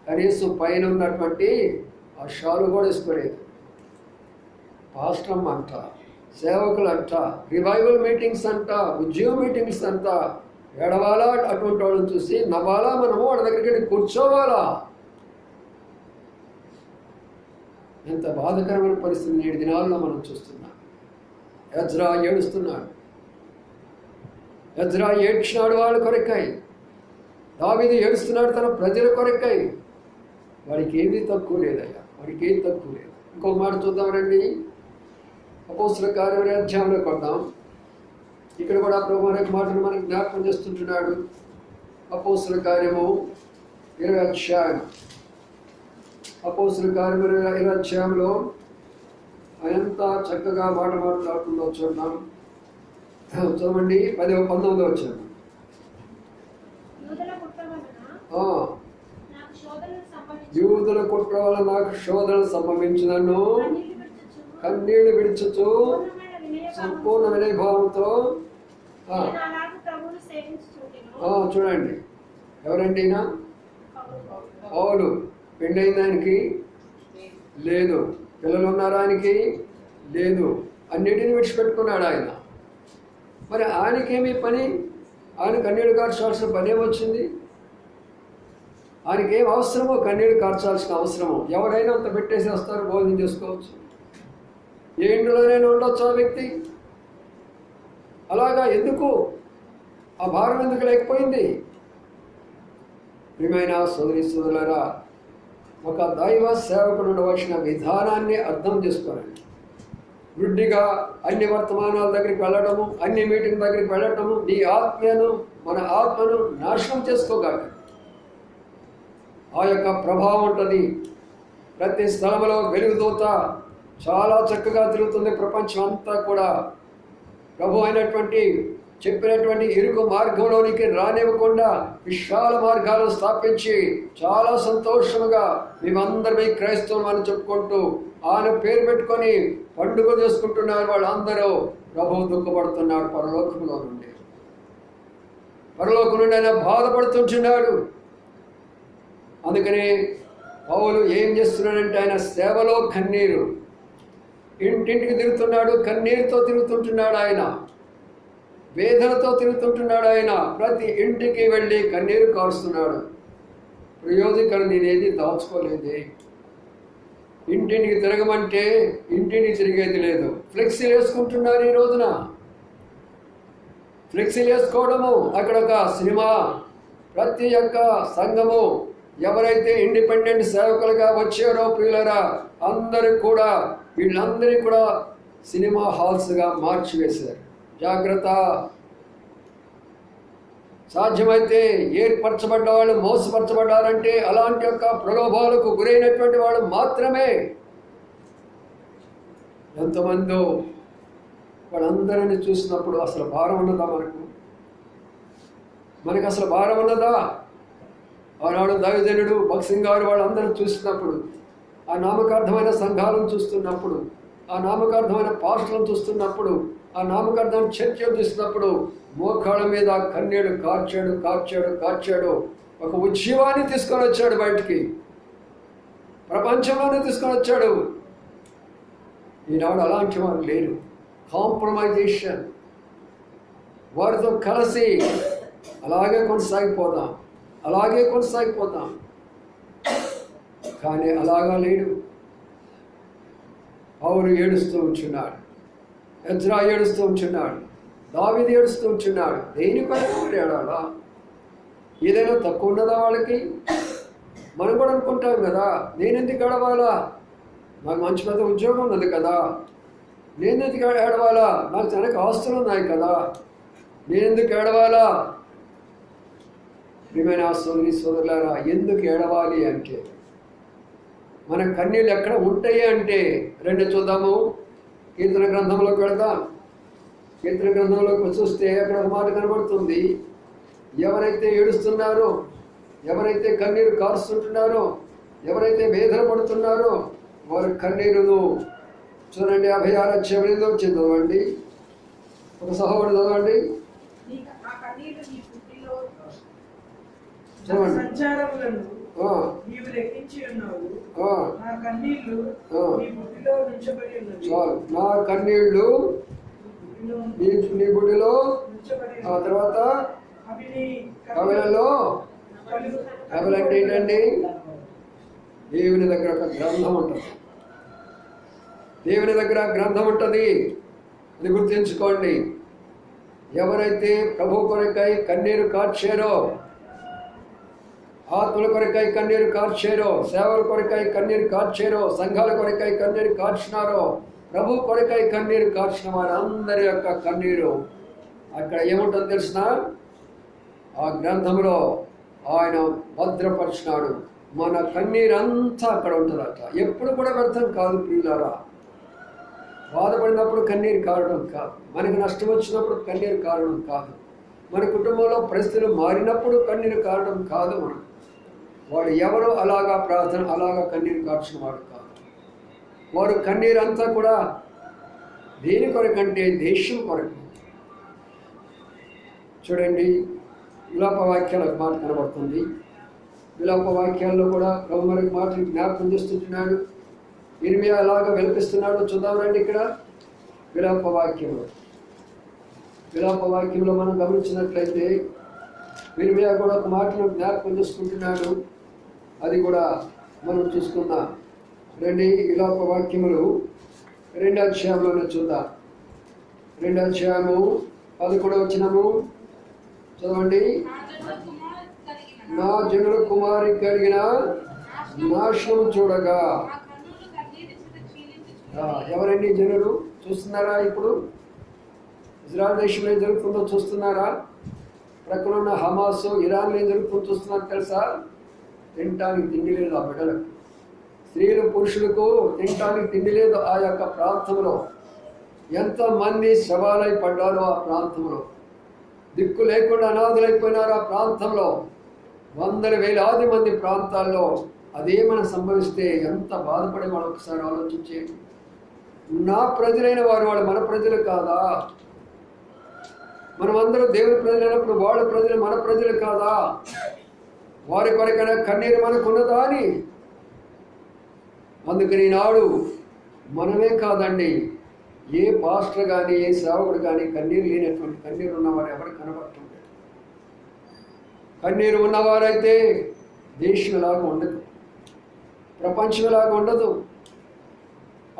[SPEAKER 1] కనీసం పైన ఉన్నటువంటి ఆ షాలు కూడా వేసుకోలేదు. పాస్టమ్ అంట, సేవకులు అంట, రివైవల్ మీటింగ్స్ అంట, ఉద్యోగ మీటింగ్స్ అంట, ఏడవాలా అటువంటి వాళ్ళని చూసి నవ్వాలా, మనము వాళ్ళ దగ్గరికి వెళ్ళి కూర్చోవాలా? ఎంత బాధకరమైన పరిస్థితి నేటి దినాల్లో మనం చూస్తున్నాం. ఎజ్రా ఏడుస్తున్నాడు. ఎజ్రా ఏడ్చినాడు వాళ్ళ కొరకై. దావీదు ఏడుస్తున్నాడు తన ప్రజల కొరకై. వాడికి ఏది తక్కువ లేదయ్యా, వాడికి ఏది తక్కువ లేదు. ఇంకొక మాట చూద్దాం రండి. అపోస్తలుల కార్యముల అధ్యాయంలోకి వద్దాం. ఇక్కడ కూడా ప్రభు అనేక మాటలు మనకు జ్ఞాపకం చేస్తుంటున్నాడు. అపోస్తలుల కార్యము 20వ అధ్యాయం. అపోస్తలుల కార్యము 20వ అధ్యాయంలో ఎంత చక్కగా మాట మాట్లాడుతుందో చూద్దాం. చదవండి. 19వ అధ్యాయం. యూదుల కుట్ర వల్ల నాకు శోధన సంభవించినను కన్నీళ్లు విడిచుచు సంపూర్ణ వినయభావంతో. చూడండి, ఎవరండి ఈయన? పౌలు. పెళ్ళైంది ఆయనకి? లేదు. పిల్లలు ఉన్నారు ఆయనకి? లేదు. అన్నిటిని విడిచిపెట్టుకున్నాడు ఆయన. మరి ఆయనకేమీ పని? ఆయన కన్నీళ్లు కార్చాల్సిన పని ఏమొచ్చింది? ఆయనకేం అవసరమో కన్నీళ్లు కార్చాల్సిన అవసరమో? ఎవరైనా అంత పెట్టేసి వస్తారు, భోజనం చేసుకోవచ్చు, ఏ ఇంటిలోనైనా ఉండొచ్చు ఆ వ్యక్తి. అలాగా ఎందుకు ఆ భారం ఎందుకు లేకపోయింది? ప్రియమైన సోదరి సోదరులారా, ఒక దైవ సేవకుడు ఉండవలసిన విధానాన్ని అర్థం చేసుకోనండి. గుడ్డిగా అన్ని వర్తమానాల దగ్గరికి వెళ్ళడము, అన్ని మీటింగ్ దగ్గరికి వెళ్ళటము మన ఆత్మను నాశనం చేసుకోగలరు. ఆ యొక్క ప్రభావం ఉంటుంది. ప్రతి స్థలంలో వెలుగుదూత చాలా చక్కగా తిరుగుతుంది. ప్రపంచం అంతా కూడా ప్రభు అయినటువంటి చెప్పినటువంటి ఇరుకు మార్గంలోనికి రానివ్వకుండా విశాల మార్గాలు స్థాపించి చాలా సంతోషముగా మేమందరమే క్రైస్తవం అని చెప్పుకుంటూ ఆయన పేరు పెట్టుకొని పండుగ చేసుకుంటున్నారు. వాళ్ళందరూ ప్రభు దుఃఖపడుతున్నాడు. పరలోకంలో నుండి ఆయన బాధపడుతుంటున్నాడు. అందుకని పౌలు ఏం చేస్తున్నాడంటే ఆయన సేవలో కన్నీరు. ఇంటింటికి తిరుగుతున్నాడు, కన్నీరుతో తిరుగుతుంటున్నాడు. ఆయన వేదనతో తిరుగుతుంటున్నాడు. ఆయన ప్రతి ఇంటికి వెళ్ళి కన్నీరు కారుస్తున్నాడు. ప్రయోజకులు నేనేది దాచుకోలేదే. ఇంటింటికి తిరగమంటే ఇంటింటికి తిరిగేది లేదు. ఫ్లెక్సీలు వేసుకుంటున్నారు ఈ రోజున. ఫ్లెక్సీలు వేసుకోవడము, అక్కడ ఒక సినిమా. ప్రతి ఒక్క సంఘము ఎవరైతే ఇండిపెండెంట్ సేవకులుగా వచ్చారో ప్రియులరా, వీళ్ళందరినీ కూడా సినిమా హాల్స్గా మార్చివేశారు. జాగ్రత్త. సాధ్యమైతే ఏర్పరచబడ్డ వాళ్ళు మోసపరచబడ్డారంటే అలాంటి యొక్క ప్రలోభాలకు గురైనటువంటి వాళ్ళు మాత్రమే. ఎంతమందో వాళ్ళందరినీ చూసినప్పుడు అసలు భారం ఉన్నదా? మనకు అసలు భారం ఉన్నదా? ఆనాడు దైవజనుడు భక్సింగ్ గారు వాళ్ళందరూ చూసినప్పుడు, ఆ నామకార్థమైన సంఘాలను చూస్తున్నప్పుడు, ఆ నామకార్థమైన పాస్టర్లను చూస్తున్నప్పుడు, ఆ నామకార్థమైన చర్చలు చూసినప్పుడు మోకాళ్ళ మీద కన్నీడు కార్చాడు. ఒక ఉద్యమాన్ని తీసుకొని వచ్చాడు బయటికి, ప్రపంచంలోనే తీసుకొని వచ్చాడు. ఈనాడు అలాంటి వారు లేరు. కాంప్రమైజేషన్. వారితో కలిసి అలాగే కొనసాగిపోతాం. కానీ అలాగా లేడు. పౌలు ఏడుస్తూ ఉంటున్నాడు, ఎజ్రా ఏడుస్తూ ఉంటున్నాడు, దావీదు ఏడుస్తూ ఉంటున్నాడు. దేని కొరకు ఏడాలా? ఏదైనా తక్కువ ఉన్నదా వాళ్ళకి? మనం కూడా అనుకుంటాం కదా, నేనెందుకు ఏడవాలా? నాకు మంచి పెద్ద ఉద్యోగం ఉన్నది కదా, నేనెందుకు ఏడవాలా? నాకు తనకు ఆస్తులు ఉన్నాయి కదా, నేనెందుకు ఏడవాలా? ప్రియమైన సోదరులారా, ఎందుకు ఏడవాలి అంటే, మన కన్నీళ్ళు ఎక్కడ ఉంటాయి అంటే, రెండు చూద్దాము. కీర్తన గ్రంథంలోకి వెళదాం. కీర్తన గ్రంథంలోకి చూస్తే అక్కడ ఒక మాట కనబడుతుంది. ఎవరైతే ఏడుస్తున్నారో, ఎవరైతే కన్నీరు కారుస్తుంటున్నారో, ఎవరైతే వేదన పడుతున్నారో వారి కన్నీరును చూడండి. 56 అధ్యాయంలో చదవండి. ఒక సహోదరుడు చదవండి. చాలు. నా కన్నీళ్లు నీ బుడ్డిలో, ఆ తర్వాత కవిలలో కవులంటే ఏంటండి? దేవుని దగ్గర ఒక గ్రంథం ఉంటుంది. దేవుని దగ్గర గ్రంథం ఉంటుంది. అది గుర్తుంచుకోండి. ఎవరైతే ప్రభు కొరకై కన్నీరు కార్చారో, ఆత్మల కొరకై కన్నీరు కార్చారో, సేవల కొరకై కన్నీరు కార్చారో, సంఘాల కొరకై కన్నీరు కార్చినారో, ప్రభు కొరకై కన్నీరు కార్చిన వారందరి యొక్క కన్నీరు అక్కడ ఏముంటుందో తెలిసిన ఆ గ్రంథంలో ఆయన భద్రపరిచినాడు. మన కన్నీరంతా అక్కడ ఉంటుందట. ఎప్పుడు కూడా వ్యర్థం కాదు ప్రియులారా. బాధపడినప్పుడు కన్నీరు కారడం కాదు, మనకు నష్టం వచ్చినప్పుడు కన్నీరు కారడం కాదు, మన కుటుంబంలో పరిస్థితులు మారినప్పుడు కన్నీరు కారడం కాదు. వాడు ఎవరు అలాగా ప్రార్థన అలాగా కన్నీరు కార్చిన వాడు కాదు. వారు కన్నీరు అంతా కూడా దేని కొరకంటే దేశం కొరకు. చూడండి, విలాప వాక్యాలకు మాట కనబడుతుంది. విలాప వాక్యాల్లో కూడా ప్రభు మనకి మాటలు జ్ఞాపకం చేస్తుంటున్నాడు. ఇర్మియా అలాగా వెలిపిస్తున్నాడు. చూద్దాం రండి. ఇక్కడ విలాప వాక్యంలో మనం గమనించినట్లయితే ఇర్మియా కూడా ఒక మాటను జ్ఞాపకం చేసుకుంటున్నాడు. అది కూడా మనం చూసుకుందాం రండి. విలాప వాక్యములు 2వ అధ్యాయంలోనే చూద్దాం. 2వ అధ్యాయము 11వ వచనము చదవండి. నా జనుల కుమారి కలిగిన నాశనం చూడగా. ఎవరండి జనులు? చూస్తున్నారా? ఇప్పుడు ఇజ్రాయెల్ దేశంలో ఏం జరుగుతుందో చూస్తున్నారా? ప్రక్కన ఉన్న హమాస్, ఇరాన్లో ఏం జరుగుతుందో చూస్తున్నారు తెలుసా? తినటానికి తిండి లేదు ఆ బిడ్డలకు. స్త్రీలు పురుషులకు తినటానికి తిండి లేదు. ఆ యొక్క ప్రాంతంలో ఎంతమంది శవాలై పడ్డారో, ఆ ప్రాంతంలో దిక్కు లేకుండా అనాథులైపోయినారు. ఆ ప్రాంతంలో వందల వేలాది మంది ప్రాంతాల్లో అదేమైనా సంభవిస్తే ఎంత బాధపడే వాళ్ళు ఒకసారి ఆలోచించేది. నా ప్రజలైన వారు వాళ్ళు మన ప్రజలు కాదా? మనమందరూ దేవుని ప్రజలైనప్పుడు వాళ్ళ ప్రజలు మన ప్రజలు కాదా? వారి కొరకైనా కన్నీరు మనకున్నదా అని. అందుకని ఈనాడు మనమే కాదండి, ఏ పాస్టర్ కానీ ఏ సేవకుడు కానీ కన్నీరు లేనటువంటి కన్నీరు ఉన్నవారు ఎవరు కనబడుతుంటారు. కన్నీరు ఉన్నవారైతే దేశం ఎలాగా ఉండదు, ప్రపంచం ఎలాగా ఉండదు.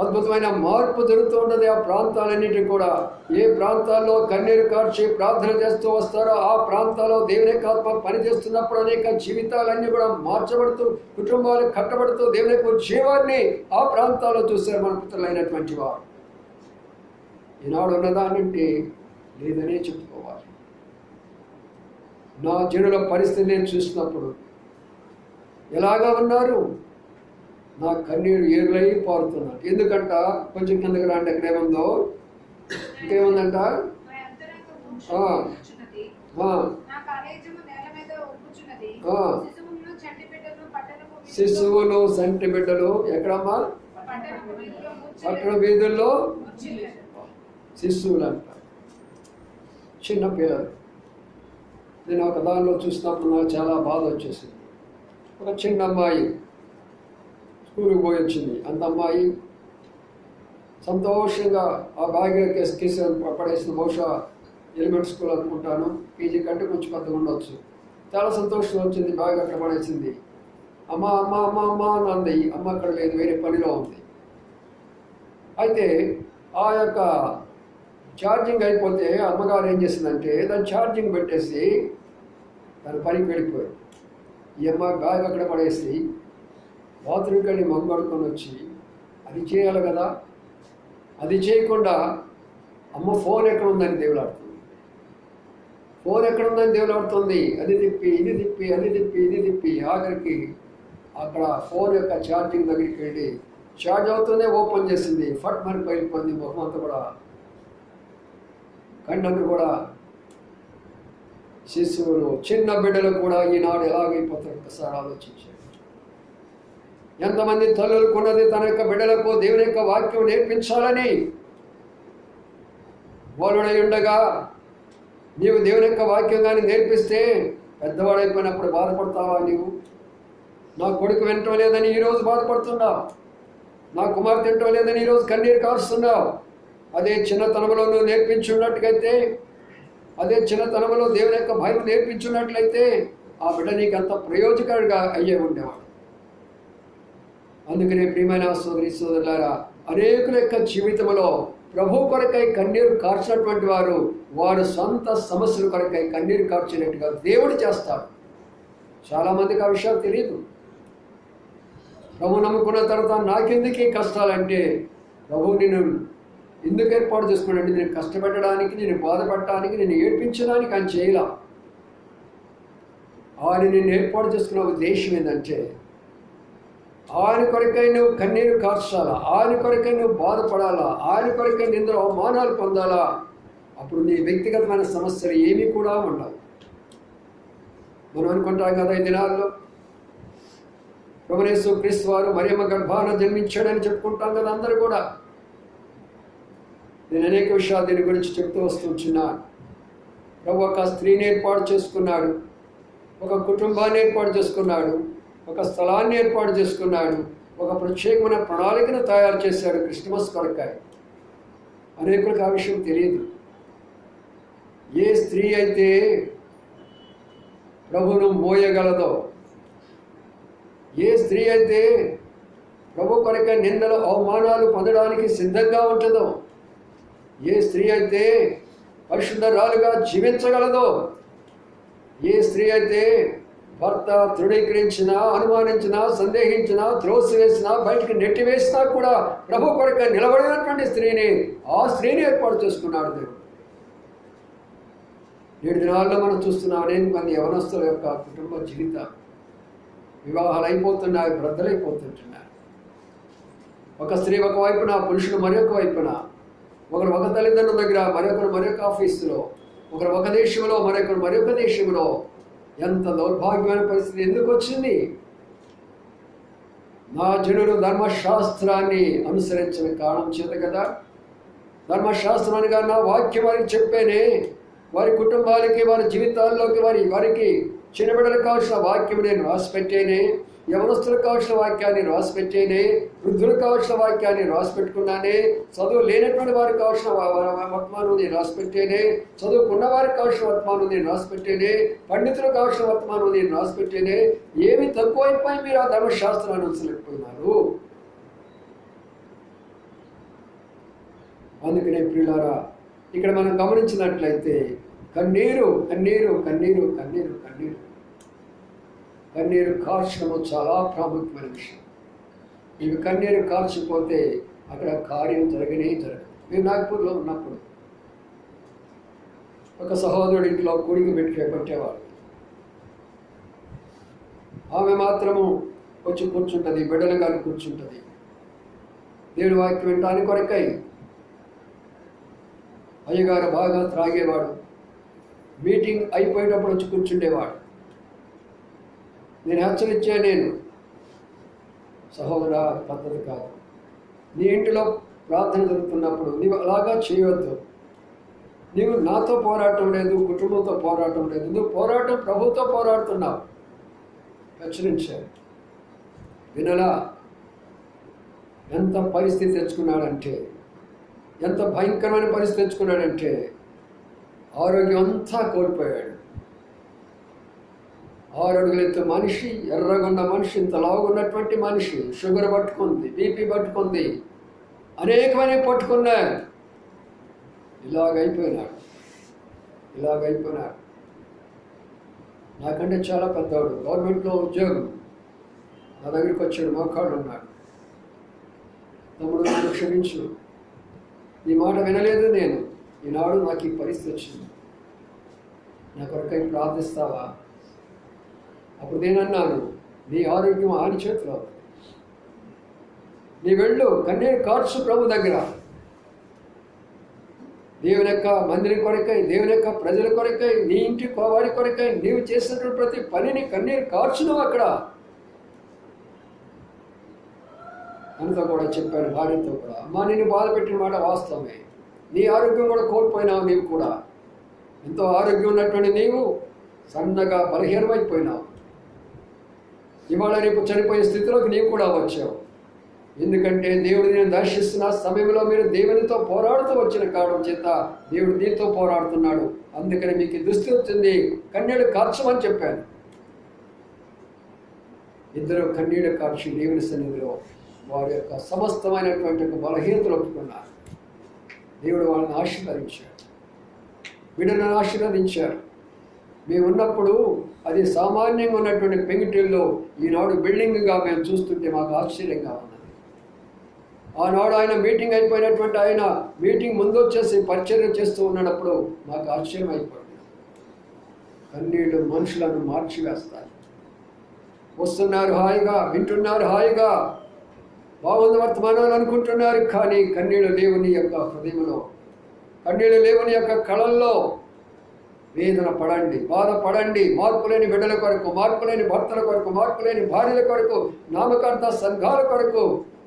[SPEAKER 1] అద్భుతమైన మార్పు జరుగుతూ ఉంటుంది ఆ ప్రాంతాలన్నింటినీ కూడా. ఏ ప్రాంతాల్లో కన్నీరు కార్చి ప్రార్థన చేస్తూ వస్తారో ఆ ప్రాంతాల్లో దేవుని ఆత్మ పనిచేస్తున్నప్పుడు అనేక జీవితాలన్నీ కూడా మార్చబడుతూ, కుటుంబాలు కట్టబడుతూ దేవుని యొక్క జీవాన్ని ఆ ప్రాంతాల్లో చూస్తారు మన పుత్రులైనటువంటి వారు. ఈనాడు ఉన్నదానంటే లేదనే చెప్పుకోవాలి. నా జనుల పరిస్థితి నేను చూసినప్పుడు ఎలాగా ఉన్నారు? నా కన్నీరు ఏరులై పారుతున్నాను. ఎందుకంట? కొంచెం కిందకి రాండి. అక్కడ ఏముందో, ఇంకేముందంట? శిశువులు సంటి బిడ్డలు ఎక్కడమ్మా? పట్టణ వీధుల్లో శిశువులు అంట, చిన్న పిల్లలు. నేను ఒక దానిలో చూసినప్పుడు నాకు చాలా బాధ వచ్చేసింది. ఒక చిన్న అమ్మాయి స్కూల్కి పోయి వచ్చింది. అంత అమ్మాయి సంతోషంగా ఆ బ్యాగ్ కేసు పడేసిన, బహుశా ఎలిమెంటరీ స్కూల్ అనుకుంటాను, పీజీ కంటే కొంచెం పెద్దగా ఉండొచ్చు. చాలా సంతోషంగా వచ్చింది, బ్యాగ్ అక్కడ పడేసింది. అమ్మ అమ్మ అమ్మ అమ్మ అని అంది. అమ్మ అక్కడ లేదు, వేరే పనిలో ఉంది. అయితే ఆ యొక్క ఛార్జింగ్ అయిపోతే అమ్మగారు ఏం చేసిందంటే దాన్ని ఛార్జింగ్ పెట్టేసి తన పనికి వెళ్ళిపోయాడు. ఈ అమ్మ బ్యాగ్ అక్కడ పడేసి బాత్రూమ్కి వెళ్ళి మంగడుకొని వచ్చి అది చేయాలి కదా. అది చేయకుండా అమ్మ ఫోన్ ఎక్కడ ఉందని దేవులాడుతుంది. ఫోన్ ఎక్కడ ఉందని దేవులాడుతుంది. అది తిప్పి ఇది తిప్పి, అది తిప్పి ఇది తిప్పి, ఆఖరికి అక్కడ ఫోన్ యొక్క ఛార్జింగ్ దగ్గరికి వెళ్ళి ఛార్జ్ అవుతూనే ఓపెన్ చేసింది, ఫట్ మరి పగిలిపోయింది. ముఖం అంతా కూడా, కండంతా కూడా. శిశువులు, చిన్న బిడ్డలు కూడా ఈనాడు ఎలాగైపోతారు ఒకసారి ఆలోచించారు. ఎంతమంది తల్లులకున్నది తన యొక్క బిడ్డలకు దేవుని యొక్క వాక్యం నేర్పించాలని. బాలుడై ఉండగా నీవు దేవుని యొక్క వాక్యం కానీ నేర్పిస్తే పెద్దవాడైపోయినప్పుడు బాధపడతావా? నీవు నా కొడుకు వినటం లేదని ఈరోజు బాధపడుతున్నావు, నా కుమార్తె వినటం లేదని ఈరోజు కన్నీరు కారుస్తున్నావు. అదే చిన్నతనంలో నువ్వు నేర్పించున్నట్టుగైతే, అదే చిన్నతనంలో దేవుని యొక్క భయం నేర్పించున్నట్లయితే ఆ బిడ్డ నీకు అంత ప్రయోజకరంగా అయ్యే ఉండేవాడు. అందుకనే ప్రియమైన సోదరులారా, అనేకుల యొక్క జీవితంలో ప్రభు కొరకై కన్నీరు కార్చినటువంటి వారు సొంత సమస్యల కొరకై కన్నీరు కార్చినట్టుగా దేవుడు చేస్తాడు. చాలామందికి ఆ విషయాలు తెలియదు. ప్రభు నమ్ముకున్న తర్వాత నాకెందుకు ఈ కష్టాలంటే, ప్రభు నిన్ను ఎందుకు ఏర్పాటు చేసుకున్నాడు? నేను కష్టపెట్టడానికి, నేను బాధపడటానికి, నేను ఏడ్పించడానికి ఆయన చేయలా. ఆయన నిన్ను ఏర్పాటు చేసుకున్న ఉద్దేశం ఏంటంటే, ఆయన కొరకై నువ్వు కన్నీరు కార్చాలా, ఆయన కొరకై నువ్వు బాధపడాలా, ఆయన కొరకై నిందలు అవమానాలు పొందాలా. అప్పుడు నీ వ్యక్తిగతమైన సమస్యలు ఏమీ కూడా ఉండవు. మనం అనుకుంటాం కదా, ఈ దినాల్లో ప్రభువు యేసు క్రీస్తు వారు మరియమ్మ గర్భాన జన్మించాడని చెప్పుకుంటాం కదా అందరూ కూడా. నేను అనేక విషయాలు దీని గురించి చెప్తూ వస్తున్నాను. ప్రభు ఒక స్త్రీని ఏర్పాటు చేసుకున్నాడు, ఒక కుటుంబాన్ని ఏర్పాటు చేసుకున్నాడు, ఒక స్థలాన్ని ఏర్పాటు చేసుకున్నాడు, ఒక ప్రత్యేకమైన ప్రణాళికను తయారు చేశాడు క్రిస్మస్ కొరకాయ. అనేకులకు ఆ విషయం తెలియదు. ఏ స్త్రీ అయితే ప్రభువును మోయగలదో, ఏ స్త్రీ అయితే ప్రభు కొరకై నిందలు అవమానాలు పొందడానికి సిద్ధంగా ఉంటుందో, ఏ స్త్రీ అయితే పరిశుద్ధరాలుగా జీవించగలదో, ఏ స్త్రీ అయితే భర్త తృణీకరించినా, అనుమానించినా, సందేహించినా, త్రోసివేసినా, బయటికి నెట్టివేసినా కూడా ప్రభు కొరకై నిలబడినటువంటి స్త్రీని, ఆ స్త్రీని ఏర్పాటు చేసుకున్నాడు దేవుడు. నేడు దినాల్లో మనం చూస్తున్నాం అనేక మంది యవనస్తుల యొక్క కుటుంబ జీవితాలు, వివాహాలు అయిపోతున్నాయి, వృద్ధులైపోతుంటున్నారు. ఒక స్త్రీ ఒకవైపున, పురుషుడు మరొక వైపున, ఒకరు ఒక తల్లిదండ్రుల దగ్గర, మరొకరు మరొక ఆఫీసులో, ఒకరు ఒక దేశంలో, మరొకరు మరొక దేశంలో. ఎంత దౌర్భాగ్యమైన పరిస్థితి ఎందుకు వచ్చింది? నా జనులు ధర్మశాస్త్రాన్ని అనుసరించిన కారణం చేత కదా. ధర్మశాస్త్రాన్ని నా వాక్యం వారికి చెప్పేనే, వారి కుటుంబాలకి, వారి జీవితాల్లోకి, వారికి చిన్నబిడ్డలకు కావాల్సిన వాక్యం నేను రాసిపెట్టేనే, యవనస్తులకు కావాల్సిన వాక్యాన్ని రాసిపెట్టేనే, వృద్ధులకు కావాల్సిన వాక్యాన్ని రాసిపెట్టుకున్నానే, చదువు లేనటువంటి వారికి కావాల్సిన వర్తమానం నేను రాసిపెట్టేనే, చదువుకున్న వారికి కావాల్సిన వర్తమానం నేను రాసిపెట్టేనే, పండితులకు కావాల్సిన వర్తమానం నేను రాసిపెట్టేనే. ఏమి తక్కువైపోయి మీరు ఆ ధర్మశాస్త్రాన్ని అనుసరించలేకపోయినారు. అందుకనే ప్రియులారా, ఇక్కడ మనం గమనించినట్లయితే కన్నీరు కన్నీరు కన్నీరు కన్నీరు కన్నీరు కన్నీరు కార్చడము చాలా ప్రాముఖ్యమైన విషయం. ఇవి కన్నీరు కార్చిపోతే అక్కడ కార్యం జరగనే జరగదు. మేము నాగపూర్లో ఉన్నప్పుడు ఒక సహోదరుడి ఇంట్లో కూడికి పెట్టేవాడు. ఆమె మాత్రము వచ్చి కూర్చుంటుంది, బిడ్డలు కానీ కూర్చుంటుంది. దేవుని వాక్యం వినడానికి కొరకై. అయ్యగారు బాగా త్రాగేవాడు. మీటింగ్ అయిపోయేటప్పుడు వచ్చి కూర్చుండేవాడు. నేను హెచ్చరించే, నేను సహోదరా పద్ధతి కాదు. నీ ఇంటిలో ప్రార్థన జరుగుతున్నప్పుడు నీవు అలాగా చేయవద్దు. నీవు నాతో పోరాటం లేదు, కుటుంబంతో పోరాటం లేదు, నువ్వు పోరాటం ప్రభుతో పోరాడుతున్నావు. హెచ్చరించాడు. వినలా. ఎంత పరిస్థితి తెచ్చుకున్నాడంటే, ఎంత భయంకరమైన పరిస్థితి తెచ్చుకున్నాడంటే ఆరోగ్యం అంతా కోల్పోయాడు. 6 అడుగుల ఎత్తు మనిషి, ఎర్రగున్న మనిషి, ఇంత లావుగున్నటువంటి మనిషి, షుగర్ పట్టుకుంది, బీపీ పట్టుకుంది, అనేకమైన పట్టుకున్నా. ఇలాగైపోయినాడు. నాకంటే చాలా పెద్దవాడు, గవర్నమెంట్లో ఉద్యోగం. నా దగ్గరికి వచ్చాడు, మోకాళ్ళు ఉన్నాడు. తమ్ముడు, నన్ను క్షమించు, నీ మాట వినలేదు నేను. ఈనాడు నాకు ఈ పరిస్థితి వచ్చింది, నా కొరకై ప్రార్థిస్తావా? అప్పుడు నేనన్నాను, నీ ఆరోగ్యం ఆయన చేతిలో. నీ వెళ్ళు, కన్నీరు కార్చు ప్రభు దగ్గర. దేవుని యొక్క మందిరం కొరకై, దేవుని యొక్క ప్రజల కొరకై, నీ ఇంటి వారి కొరకై నీవు చేసినటువంటి ప్రతి పనిని కన్నీరు కార్చును అక్కడ. అంతా కూడా చెప్పాను భార్యతో కూడా, అమ్మా నేను బాధ పెట్టిన మాట వాస్తవమే, నీ ఆరోగ్యం కూడా కోల్పోయినావు. నీవు కూడా ఎంతో ఆరోగ్యం ఉన్నటువంటి నీవు సన్నగా బలహీనమైపోయినావు. ఇవాళ రేపు చనిపోయే స్థితిలోకి నీవు కూడా వచ్చావు. ఎందుకంటే దేవుడు నేను దర్శిస్తున్న సమయంలో మీరు దేవునితో పోరాడుతూ వచ్చిన కారణం చేత దేవుడు నీతో పోరాడుతున్నాడు. అందుకని మీకు దుస్థితి వచ్చింది, కన్నీడు కార్చమని చెప్పాను. ఇద్దరు కన్నీడు కార్చి దేవుని సన్నిధిలో వారి యొక్క సమస్తమైనటువంటి బలహీనతలు ఒప్పుకున్నారు. దేవుడు వాళ్ళని ఆశీర్వదించాడు, వీళ్ళని ఆశీర్వదించారు. మేము ఉన్నప్పుడు అది సామాన్యంగా ఉన్నటువంటి పెంగిటిల్లో ఈనాడు బిల్డింగ్గా మేము చూస్తుంటే మాకు ఆశ్చర్యంగా ఉన్నది. ఆనాడు ఆయన మీటింగ్ అయిపోయినటువంటి ఆయన మీటింగ్ ముందు వచ్చేసి పరిచర్య చేస్తూ ఉన్నప్పుడు మాకు ఆశ్చర్యం అయిపోయింది. కన్నీళ్ళు మనుషులను మార్చివేస్తాయి. వస్తున్నారు హాయిగా, వింటున్నారు హాయిగా, బాగుంది వర్తమానాలు అనుకుంటున్నారు, కానీ కన్నీళ్ళు దేవుని యొక్క హృదయంలో, కన్నీళ్ళు దేవుని యొక్క కళల్లో. వేదన పడండి, బాధపడండి. మార్పులేని బిడ్డల కొరకు, మార్పులేని భర్తల కొరకు, మార్పులేని భార్యల కొరకు, నామకార్థ సంఘాల కొరకు,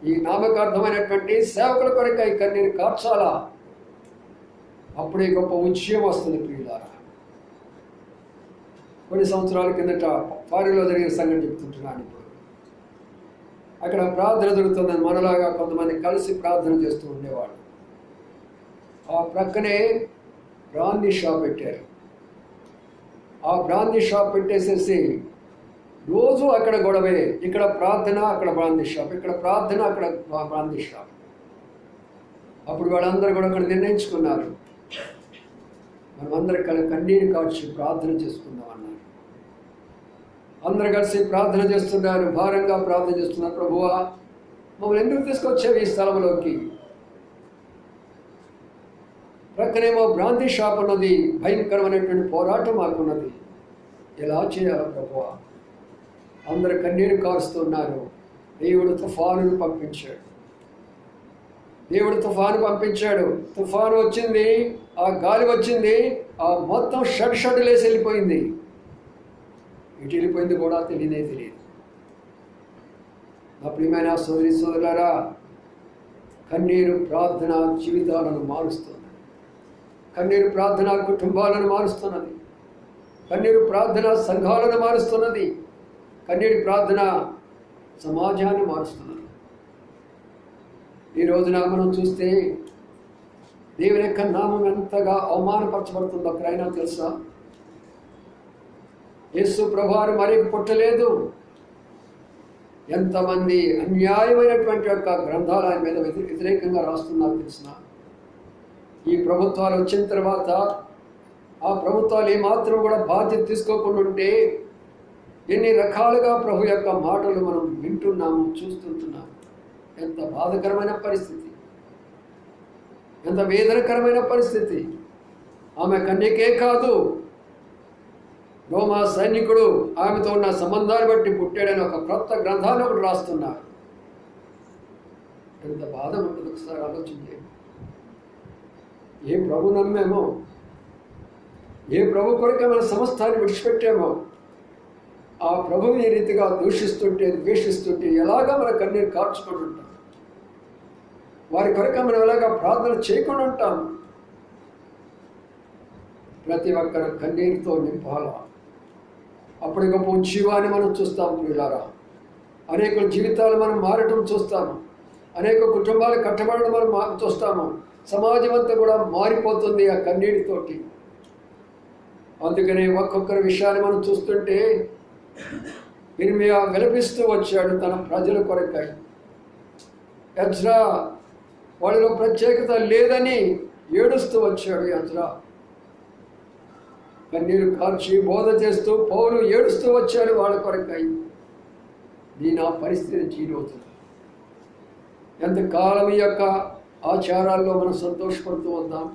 [SPEAKER 1] ఈ నామకార్థమైనటువంటి సేవకుల కొరకు ఈ కన్నీరు కార్చాలా. అప్పుడే గొప్ప ఉద్యమం వస్తుంది ప్రియులారా. కొన్ని సంవత్సరాల కిందట ఫారిన్లో జరిగిన సంగతి చెప్తుంటున్నాను. ఇప్పుడు అక్కడ ప్రార్థన జరుగుతుందని మనలాగా కొంతమంది కలిసి ప్రార్థన చేస్తూ ఉండేవాళ్ళు. ఆ ప్రక్కనే బ్రాందీ షాప్ పెట్టారు. ఆ బ్రాందీ షాప్ పెట్టేసేసి రోజు అక్కడ గొడవే, ఇక్కడ ప్రార్థన, అక్కడ బ్రాందీ షాప్, ఇక్కడ ప్రార్థన, అక్కడ బ్రాందీ షాప్. అప్పుడు వాళ్ళందరూ కూడా అక్కడ నిర్ణయించుకున్నారు, మనమందరం కలిసి కన్నీరు కార్చి ప్రార్థన చేసుకుందాం అన్నారు. అందరు కలిసి ప్రార్థన చేస్తున్నారు, భారంగా ప్రార్థన చేస్తున్నారు. ప్రభువా, మమ్మల్ని ఎందుకు తీసుకొచ్చావు ఈ స్థలంలోకి? ప్రక్కనేమో బ్రాందీ షాప్ ఉన్నది, భయంకరమైనటువంటి పోరాటం మాకున్నది, ఎలా చేయాలి ప్రభువా? అందరు కన్నీరు కారుస్తున్నారు. దేవుడు తుఫానును పంపించాడు. దేవుడు తుఫాను పంపించాడు. తుఫాను వచ్చింది, ఆ గాలి వచ్చింది, ఆ మొత్తం షడ్లేసి వెళ్ళిపోయింది. ఇటు వెళ్ళిపోయింది కూడా తెలియనే తెలియదు. నా ప్రియమైన సోదరి సోదరులారా, కన్నీరు ప్రార్థన జీవితాలను మారుస్తుంది. కన్నీరు ప్రార్థన కుటుంబాలను మారుస్తున్నది. కన్నీరు ప్రార్థన సంఘాలను మారుస్తున్నది. కన్నీరు ప్రార్థన సమాజాన్ని మారుస్తున్నది. ఈ రోజున మనం చూస్తే దేవుని యొక్క నామం ఎంతగా అవమానపరచబడుతుందో ఒకరైనా తెలుసా? యేసు ప్రభువారు మరీ పుట్టలేదు. ఎంతమంది అన్యాయమైనటువంటి యొక్క గ్రంథాలు ఆయన మీద వ్యతిరేకంగా రాస్తున్నారు తెలిసిన. ఈ ప్రభుత్వాలు వచ్చిన తర్వాత ఆ ప్రభుత్వాలు ఏమాత్రం కూడా బాధ్యత తీసుకోకుండా ఉంటే ఎన్ని రకాలుగా ప్రభు యొక్క మాటలు మనం వింటున్నాము, చూస్తుంటున్నాము. ఎంత బాధకరమైన పరిస్థితి, ఎంత వేదనకరమైన పరిస్థితి. ఆమె కన్యకే కాదు, రోమా సైనికుడు ఆమెతో ఉన్న సంబంధాన్ని బట్టి పుట్టాడని ఒక క్రొత్త గ్రంథాన్ని ఒకటి రాస్తున్నారు. ఎంత బాధ ఉంటుంది ఒకసారి ఆలోచన చేయండి. ఏ ప్రభు నమ్మేమో, ఏ ప్రభు కొరకే మన సమస్తాన్ని విడిచిపెట్టామో, ఆ ప్రభువు ఈ రీతిగా దూషిస్తుంటే, ద్వేషిస్తుంటే ఎలాగా మన కన్నీరు కార్చుకొని ఉంటాం? వారి కొరకే మనం ఎలాగా ప్రార్థన చేయకుండా ఉంటాం? ప్రతి ఒక్కరు కన్నీరుతో నింపాలా. అప్పుడు గొప్ప ఉజ్జీవాన్ని మనం చూస్తాం ప్రియులారా. అనేక జీవితాలు మనం మారటం చూస్తాము. అనేక కుటుంబాలు కట్టబడడం మనం చూస్తాము. సమాజం అంతా కూడా మారిపోతుంది ఆ కన్నీటితోటి. అందుకనే ఒక్కొక్కరి విషయాన్ని మనం చూస్తుంటే ఇర్మియా విలపిస్తూ వచ్చాడు తన ప్రజల కొరకై. ఎజ్రా వాళ్ళలో ప్రత్యేకత లేదని ఏడుస్తూ వచ్చాడు. ఎజ్రా కన్నీరు కార్చి బోధ చేస్తూ పౌలు ఏడుస్తూ వచ్చాడు వాళ్ళ కొరకై. నా పరిస్థితి ఈరోజు ఎంతకాలం ఈ యొక్క ఆచారాల్లో మనం సంతోషపడుతూ వద్దాం?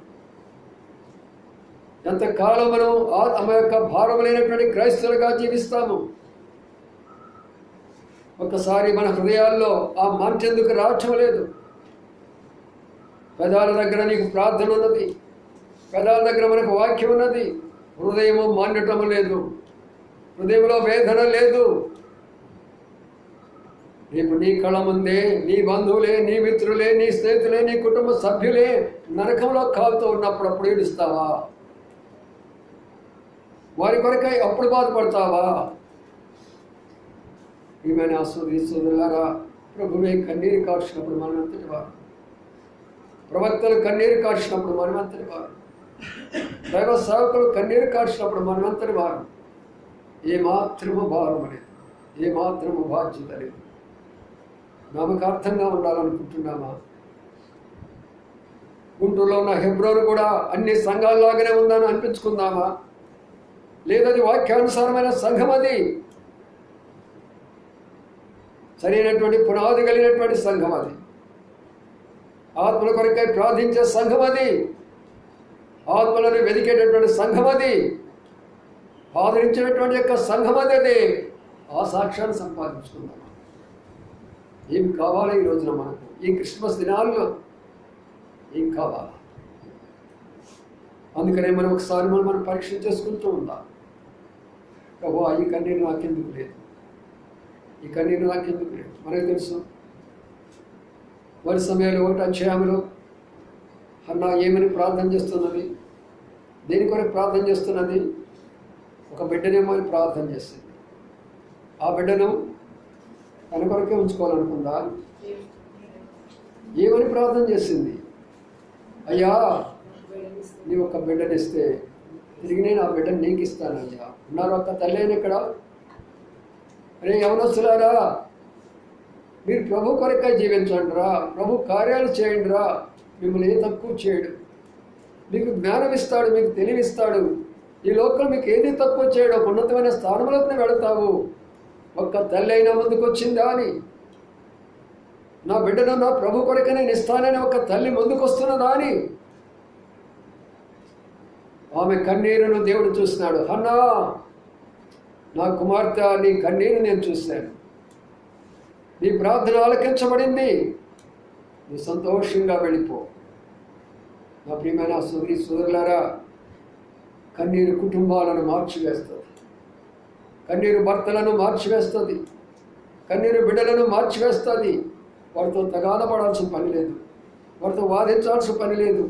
[SPEAKER 1] ఎంతకాలం మనం ఆమె యొక్క భారం లేనటువంటి క్రైస్తవులుగా జీవిస్తాము? ఒక్కసారి మన హృదయాల్లో ఆ మంట ఎందుకు రావటం లేదు? పెదాల దగ్గర నీకు ప్రార్థన ఉన్నది, పెదాల దగ్గర మనకు వాక్యం ఉన్నది, హృదయము మండటం లేదు, హృదయంలో వేదన లేదు. రేపు నీ కళ ముందే నీ బంధువులే, నీ మిత్రులే, నీ స్నేహితులే, నీ కుటుంబ సభ్యులే నరకంలో కాలుతూ ఉన్నప్పుడు అప్పుడు ఏడుస్తావా? వారి కొరకై అప్పుడు బాధపడతావా? ఈమెను ఆస్వాదిస్తున్నారా? ప్రభువే కన్నీరు కార్చినప్పుడు మనమంతటి వారు, ప్రవక్తలు కన్నీరు కార్చినప్పుడు మనమంతటి వారు, దైవ సేవకులు కన్నీరు కార్చినప్పుడు మనమంతటి వారు. ఏమాత్రము భారం లేదు, ఏమాత్రము బాధ్యత లేదు. నామకార్థంగా ఉండాలనుకుంటున్నామా? గుంటూరులో ఉన్న హెబ్రోను కూడా అన్ని సంఘాల్లాగానే ఉందని అనిపించుకుందామా? లేదది వాక్యానుసారమైన సంఘం, అది సరైనటువంటి పునాది కలిగినటువంటి సంఘం, అది ఆత్మల కొరకై ప్రార్థించే సంఘం, అది ఆత్మలను వెదికేటటువంటి సంఘం, అది ఆదరించినటువంటి యొక్క సంఘం, అది ఆ సాక్ష్యాన్ని సంపాదించుకుందాం. ఏమి కావాలి ఈ రోజున మనకు? ఈ క్రిస్మస్ దినాల్లో ఏం కావాలి? అందుకనే మనం ఒకసారి మనం పరీక్ష చేసుకుంటూ ఉందాం. ప్రభు, ఈ కన్నీరు నాకెందుకు లేదు, ఈ కన్నీరు నాకెందుకు లేదు? మనకు తెలుసు వారి సమయంలో 1వ అధ్యాయంలో హన్నా ఏమని ప్రార్థన చేస్తున్నది? దేని కొరకు ప్రార్థన చేస్తున్నది? ఒక బిడ్డనేమో అని ప్రార్థన చేస్తుంది. ఆ బిడ్డను తన కొరకే ఉంచుకోవాలనుకుందా? ఏమని ప్రార్థన చేసింది? అయ్యా, నీ ఒక బిడ్డనిస్తే తిరిగి నేను ఆ బిడ్డను నీకు ఇస్తానయ్యా. ఉన్నారు ఒక్క తల్లి అయిన ఇక్కడ. అరే యవనస్తులారా, మీరు ప్రభు కొరకై జీవించండి రా, ప్రభు కార్యాలు చేయండి రా. మిమ్మల్ని ఏ తక్కువ చేయడు, మీకు జ్ఞానం ఇస్తాడు, మీకు తెలివిస్తాడు. ఈ లోకంలో మీకు ఏది తక్కువ చేయడు, ఒక ఉన్నతమైన స్థానంలోకి వెళతావు. ఒక్క తల్లి అయినా ముందుకు వచ్చిందా అని, నా బిడ్డను నా ప్రభు కొరకే నేను ఇస్తానని ఒక తల్లి ముందుకు వస్తున్నదా అని ఆమె కన్నీరును దేవుడు చూస్తున్నాడు. హన్నా, నా కుమార్తె, నీ కన్నీరు నేను చూశాను, నీ ప్రార్థన ఆలకించబడింది, నువ్వు సంతోషంగా వెళ్ళిపో. నా ప్రియమైన సోదరులారా, కన్నీరు కుటుంబాలను మార్చివేస్తుంది, కన్నీరు భర్తలను మార్చివేస్తుంది, కన్నీరు బిడ్డలను మార్చివేస్తుంది. వారితో తగాదపడాల్సిన పని లేదు, వారితో వాదించాల్సిన పని లేదు,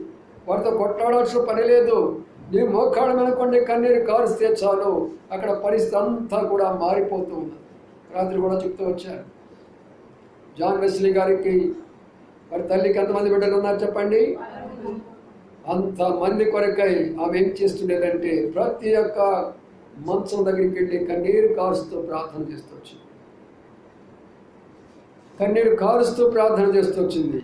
[SPEAKER 1] వారితో కొట్లాడాల్సిన పని లేదు. నీ మోకాళ్ళ మీద కొన్ని కన్నీరు కారుస్తే చాలు, అక్కడ పరిస్థితి అంతా కూడా మారిపోతూ ఉన్నది. రాత్రి కూడా చెప్తూ వచ్చారు, జాన్ వెస్లీ గారికి వారి తల్లికి ఎంతమంది బిడ్డలు ఉన్నారు చెప్పండి? అంతమంది కొరకై ఆమె ఏం చేస్తుండేదంటే ప్రతి ఒక్క మంచం దగ్గరికి వెళ్ళి కన్నీరు కారుస్తూ ప్రార్థన చేస్తూ వచ్చింది, కన్నీరు కారుస్తూ ప్రార్థన చేస్తూ వచ్చింది.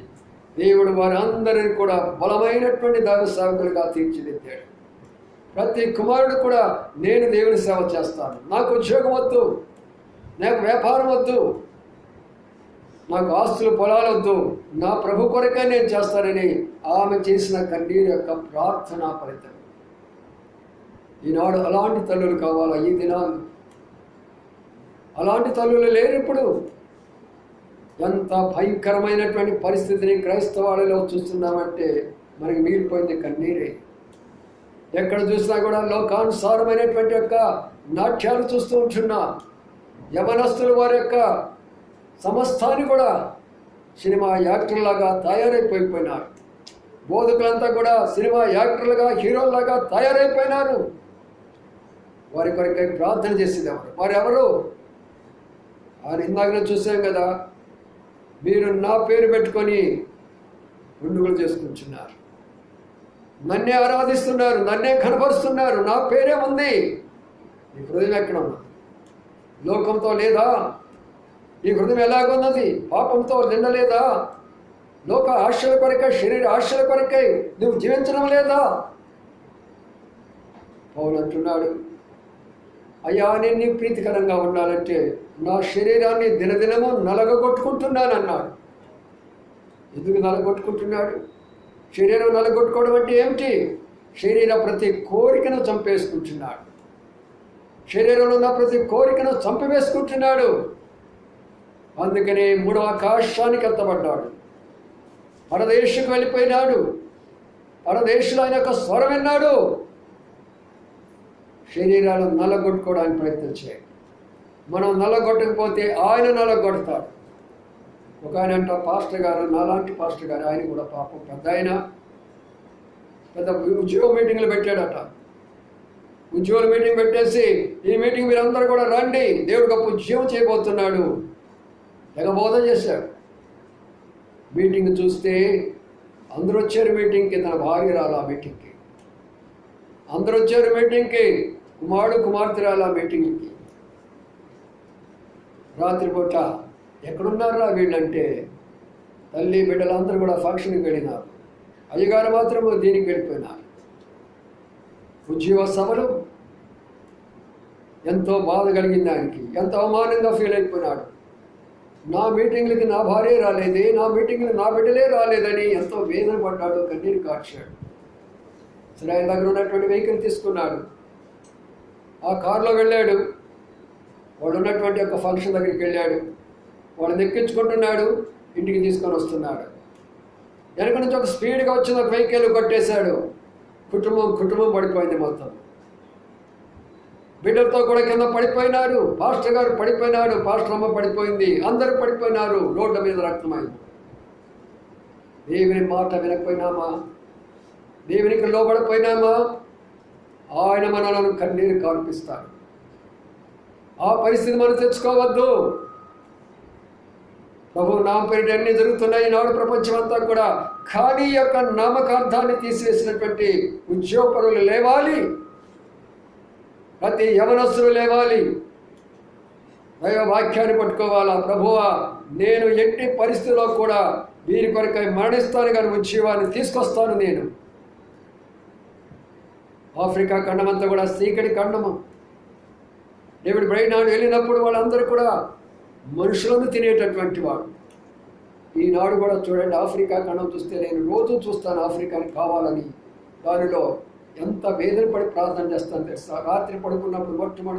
[SPEAKER 1] దేవుడు వారందరినీ కూడా బలమైనటువంటి దైవ సేవకులుగా తీర్చిదిద్దాడు. ప్రతి కుమారుడు కూడా, నేను దేవుని సేవ చేస్తాను, నాకు ఉద్యోగం వద్దు, నాకు వ్యాపారం వద్దు, నాకు ఆస్తులు పొలాలు వద్దు, నా ప్రభు కొరకే నేను చేస్తానని ఆమె చేసిన కన్నీరు యొక్క ప్రార్థనా ఫలితం. ఈనాడు అలాంటి తల్లులు కావాలా? ఈ దినాలు అలాంటి తల్లులు లేరు. ఇప్పుడు ఎంత భయంకరమైనటువంటి పరిస్థితిని క్రైస్తవాళ్ళలో చూస్తున్నామంటే మనకి మిగిలిపోయింది కన్నీరే. ఎక్కడ చూసినా కూడా లోకానుసారమైనటువంటి యొక్క నాట్యాలు చూస్తూ ఉంటున్నా. యవనస్తులు వారి యొక్క సమస్తాన్ని కూడా సినిమా యాక్టర్లాగా తయారైపోయినారు. బోధకులంతా కూడా సినిమా యాక్టర్లుగా, హీరోల్లాగా తయారైపోయినారు. వారి కొరకై ప్రార్థన చేసేది ఎవరు? వారెవరు? ఆయన ఇందాక చూసాం కదా, మీరు నా పేరు పెట్టుకొని పండుగలు చేసుకుంటున్నారు, నన్నే ఆరాధిస్తున్నారు, నన్నే కనపరుస్తున్నారు, నా పేరే ఉంది. నీ హృదయం ఎక్కడ ఉన్నది? లోకంతో లేదా? నీ హృదయం ఎలాగున్నది? పాపంతో నిండలేదా? లోక ఆశల కొరకై, శరీర ఆశల కొరకై నువ్వు జీవించడం లేదా? పౌలు అంటున్నాడు, అయ్యా, నేను నీ ప్రీతికరంగా ఉండాలంటే నా శరీరాన్ని దినదినము నలగొట్టుకుంటున్నానన్నాడు. ఎందుకు నలగొట్టుకుంటున్నాడు? శరీరం నలగొట్టుకోవడం అంటే ఏమిటి? శరీర ప్రతి కోరికను చంపేసుకుంటున్నాడు, శరీరంలో ఉన్న ప్రతి కోరికను చంపివేసుకుంటున్నాడు. అందుకని మూడవ ఆకాశానికి ఎత్తబడ్డాడు, పరదేశకు వెళ్ళిపోయినాడు. పరదేశంలో ఆయన యొక్క స్వరం విన్నాడు. శరీరాలను నల్లగొట్టుకోవడానికి ప్రయత్నం చేయండి. మనం నల్లగొట్టకపోతే ఆయన నల్లగొడతాడు. ఒక ఆయన అంట, పాస్టర్ గారు, నాలాంటి పాస్టర్ గారు, ఆయన కూడా పాపం పెద్ద ఆయన, పెద్ద ఉద్యోగ మీటింగ్లు పెట్టాడట. ఉద్యోగుల మీటింగ్ పెట్టేసి, ఈ మీటింగ్ మీరు అందరూ కూడా రండి, దేవుడు గొప్ప ఉద్యోగం చేయబోతున్నాడు, బోధ చేశాడు. మీటింగ్ చూస్తే అందరూ వచ్చారు మీటింగ్కి, తన భార్య రాలా మీటింగ్కి. అందరూ వచ్చారు మీటింగ్కి, కుమారుడు కుమార్తె రాలా మీటింగ్కి. రాత్రిపూట ఎక్కడున్నారా వీళ్ళంటే, తల్లి బిడ్డలందరూ కూడా ఫంక్షన్కి వెళ్ళినారు. అయ్యగారు మాత్రము దీనికి వెళ్ళిపోయినారు. ఉద్యోగ సభలు ఎంతో బాధ కలిగింది ఆయనకి, ఎంతో అవమానంగా ఫీల్ అయిపోయినాడు. నా మీటింగ్లకి నా భార్య రాలేదే, నా మీటింగ్లు నా బిడ్డలే రాలేదని ఎంతో వేదన పడ్డాడు, కన్నీరు కార్చాడు. సరే, ఆయన దగ్గర ఉన్నటువంటి వెహికల్ తీసుకున్నాడు, ఆ కారులో వెళ్ళాడు. వాడు ఉన్నటువంటి ఒక ఫంక్షన్ దగ్గరికి వెళ్ళాడు. వాళ్ళని ఎక్కించుకుంటున్నాడు, ఇంటికి తీసుకొని వస్తున్నాడు. వెనక నుంచి ఒక స్పీడ్గా వచ్చిన ఒక వెహికల్ కొట్టేశాడు. కుటుంబం పడిపోయింది మొత్తం. బిడ్డలతో కూడా కింద పడిపోయినారు. పాస్టర్ గారు పడిపోయినాడు, పాస్టర్ అమ్మ పడిపోయింది, అందరూ పడిపోయినారు. రోడ్ల మీద రక్తమైంది. దేవుని మాట వినకపోయినామా, దేవునికి లోబడిపోయినామా, ఆయన మనలను కన్నీరు కార్పిస్తాడు. ఆ పరిస్థితి మనం తెచ్చుకోవద్దు. ప్రభు నామ పేరిట అన్నీ జరుగుతున్నాయి ఈనాడు ప్రపంచం అంతా కూడా. కానీ యొక్క నామకార్థాన్ని తీసేసినటువంటి ఉద్యోగపరులు లేవాలి, ప్రతి యవనస్తులు లేవాలి, దైవ వాక్యాన్ని పట్టుకోవాలా. ప్రభువా, నేను ఎట్టి పరిస్థితిలో కూడా వీరి కొరకై మరణిస్తాను, కానీ ఉద్యోగాన్ని తీసుకొస్తాను. నేను ఆఫ్రికా ఖండమంతా కూడా చీకటి ఖండము. డేవిడ్ బ్రైనాడు వెళ్ళినప్పుడు వాళ్ళందరూ కూడా మనుషులను తినేటటువంటి వాడు. ఈనాడు కూడా చూడండి, ఆఫ్రికా ఖండం చూస్తే నేను రోజు చూస్తాను ఆఫ్రికాని కావాలని. దానిలో ఎంత వేదన పడి ప్రార్థన చేస్తాను తెలుసా. రాత్రి పడుకున్నప్పుడు మొట్టమొదటి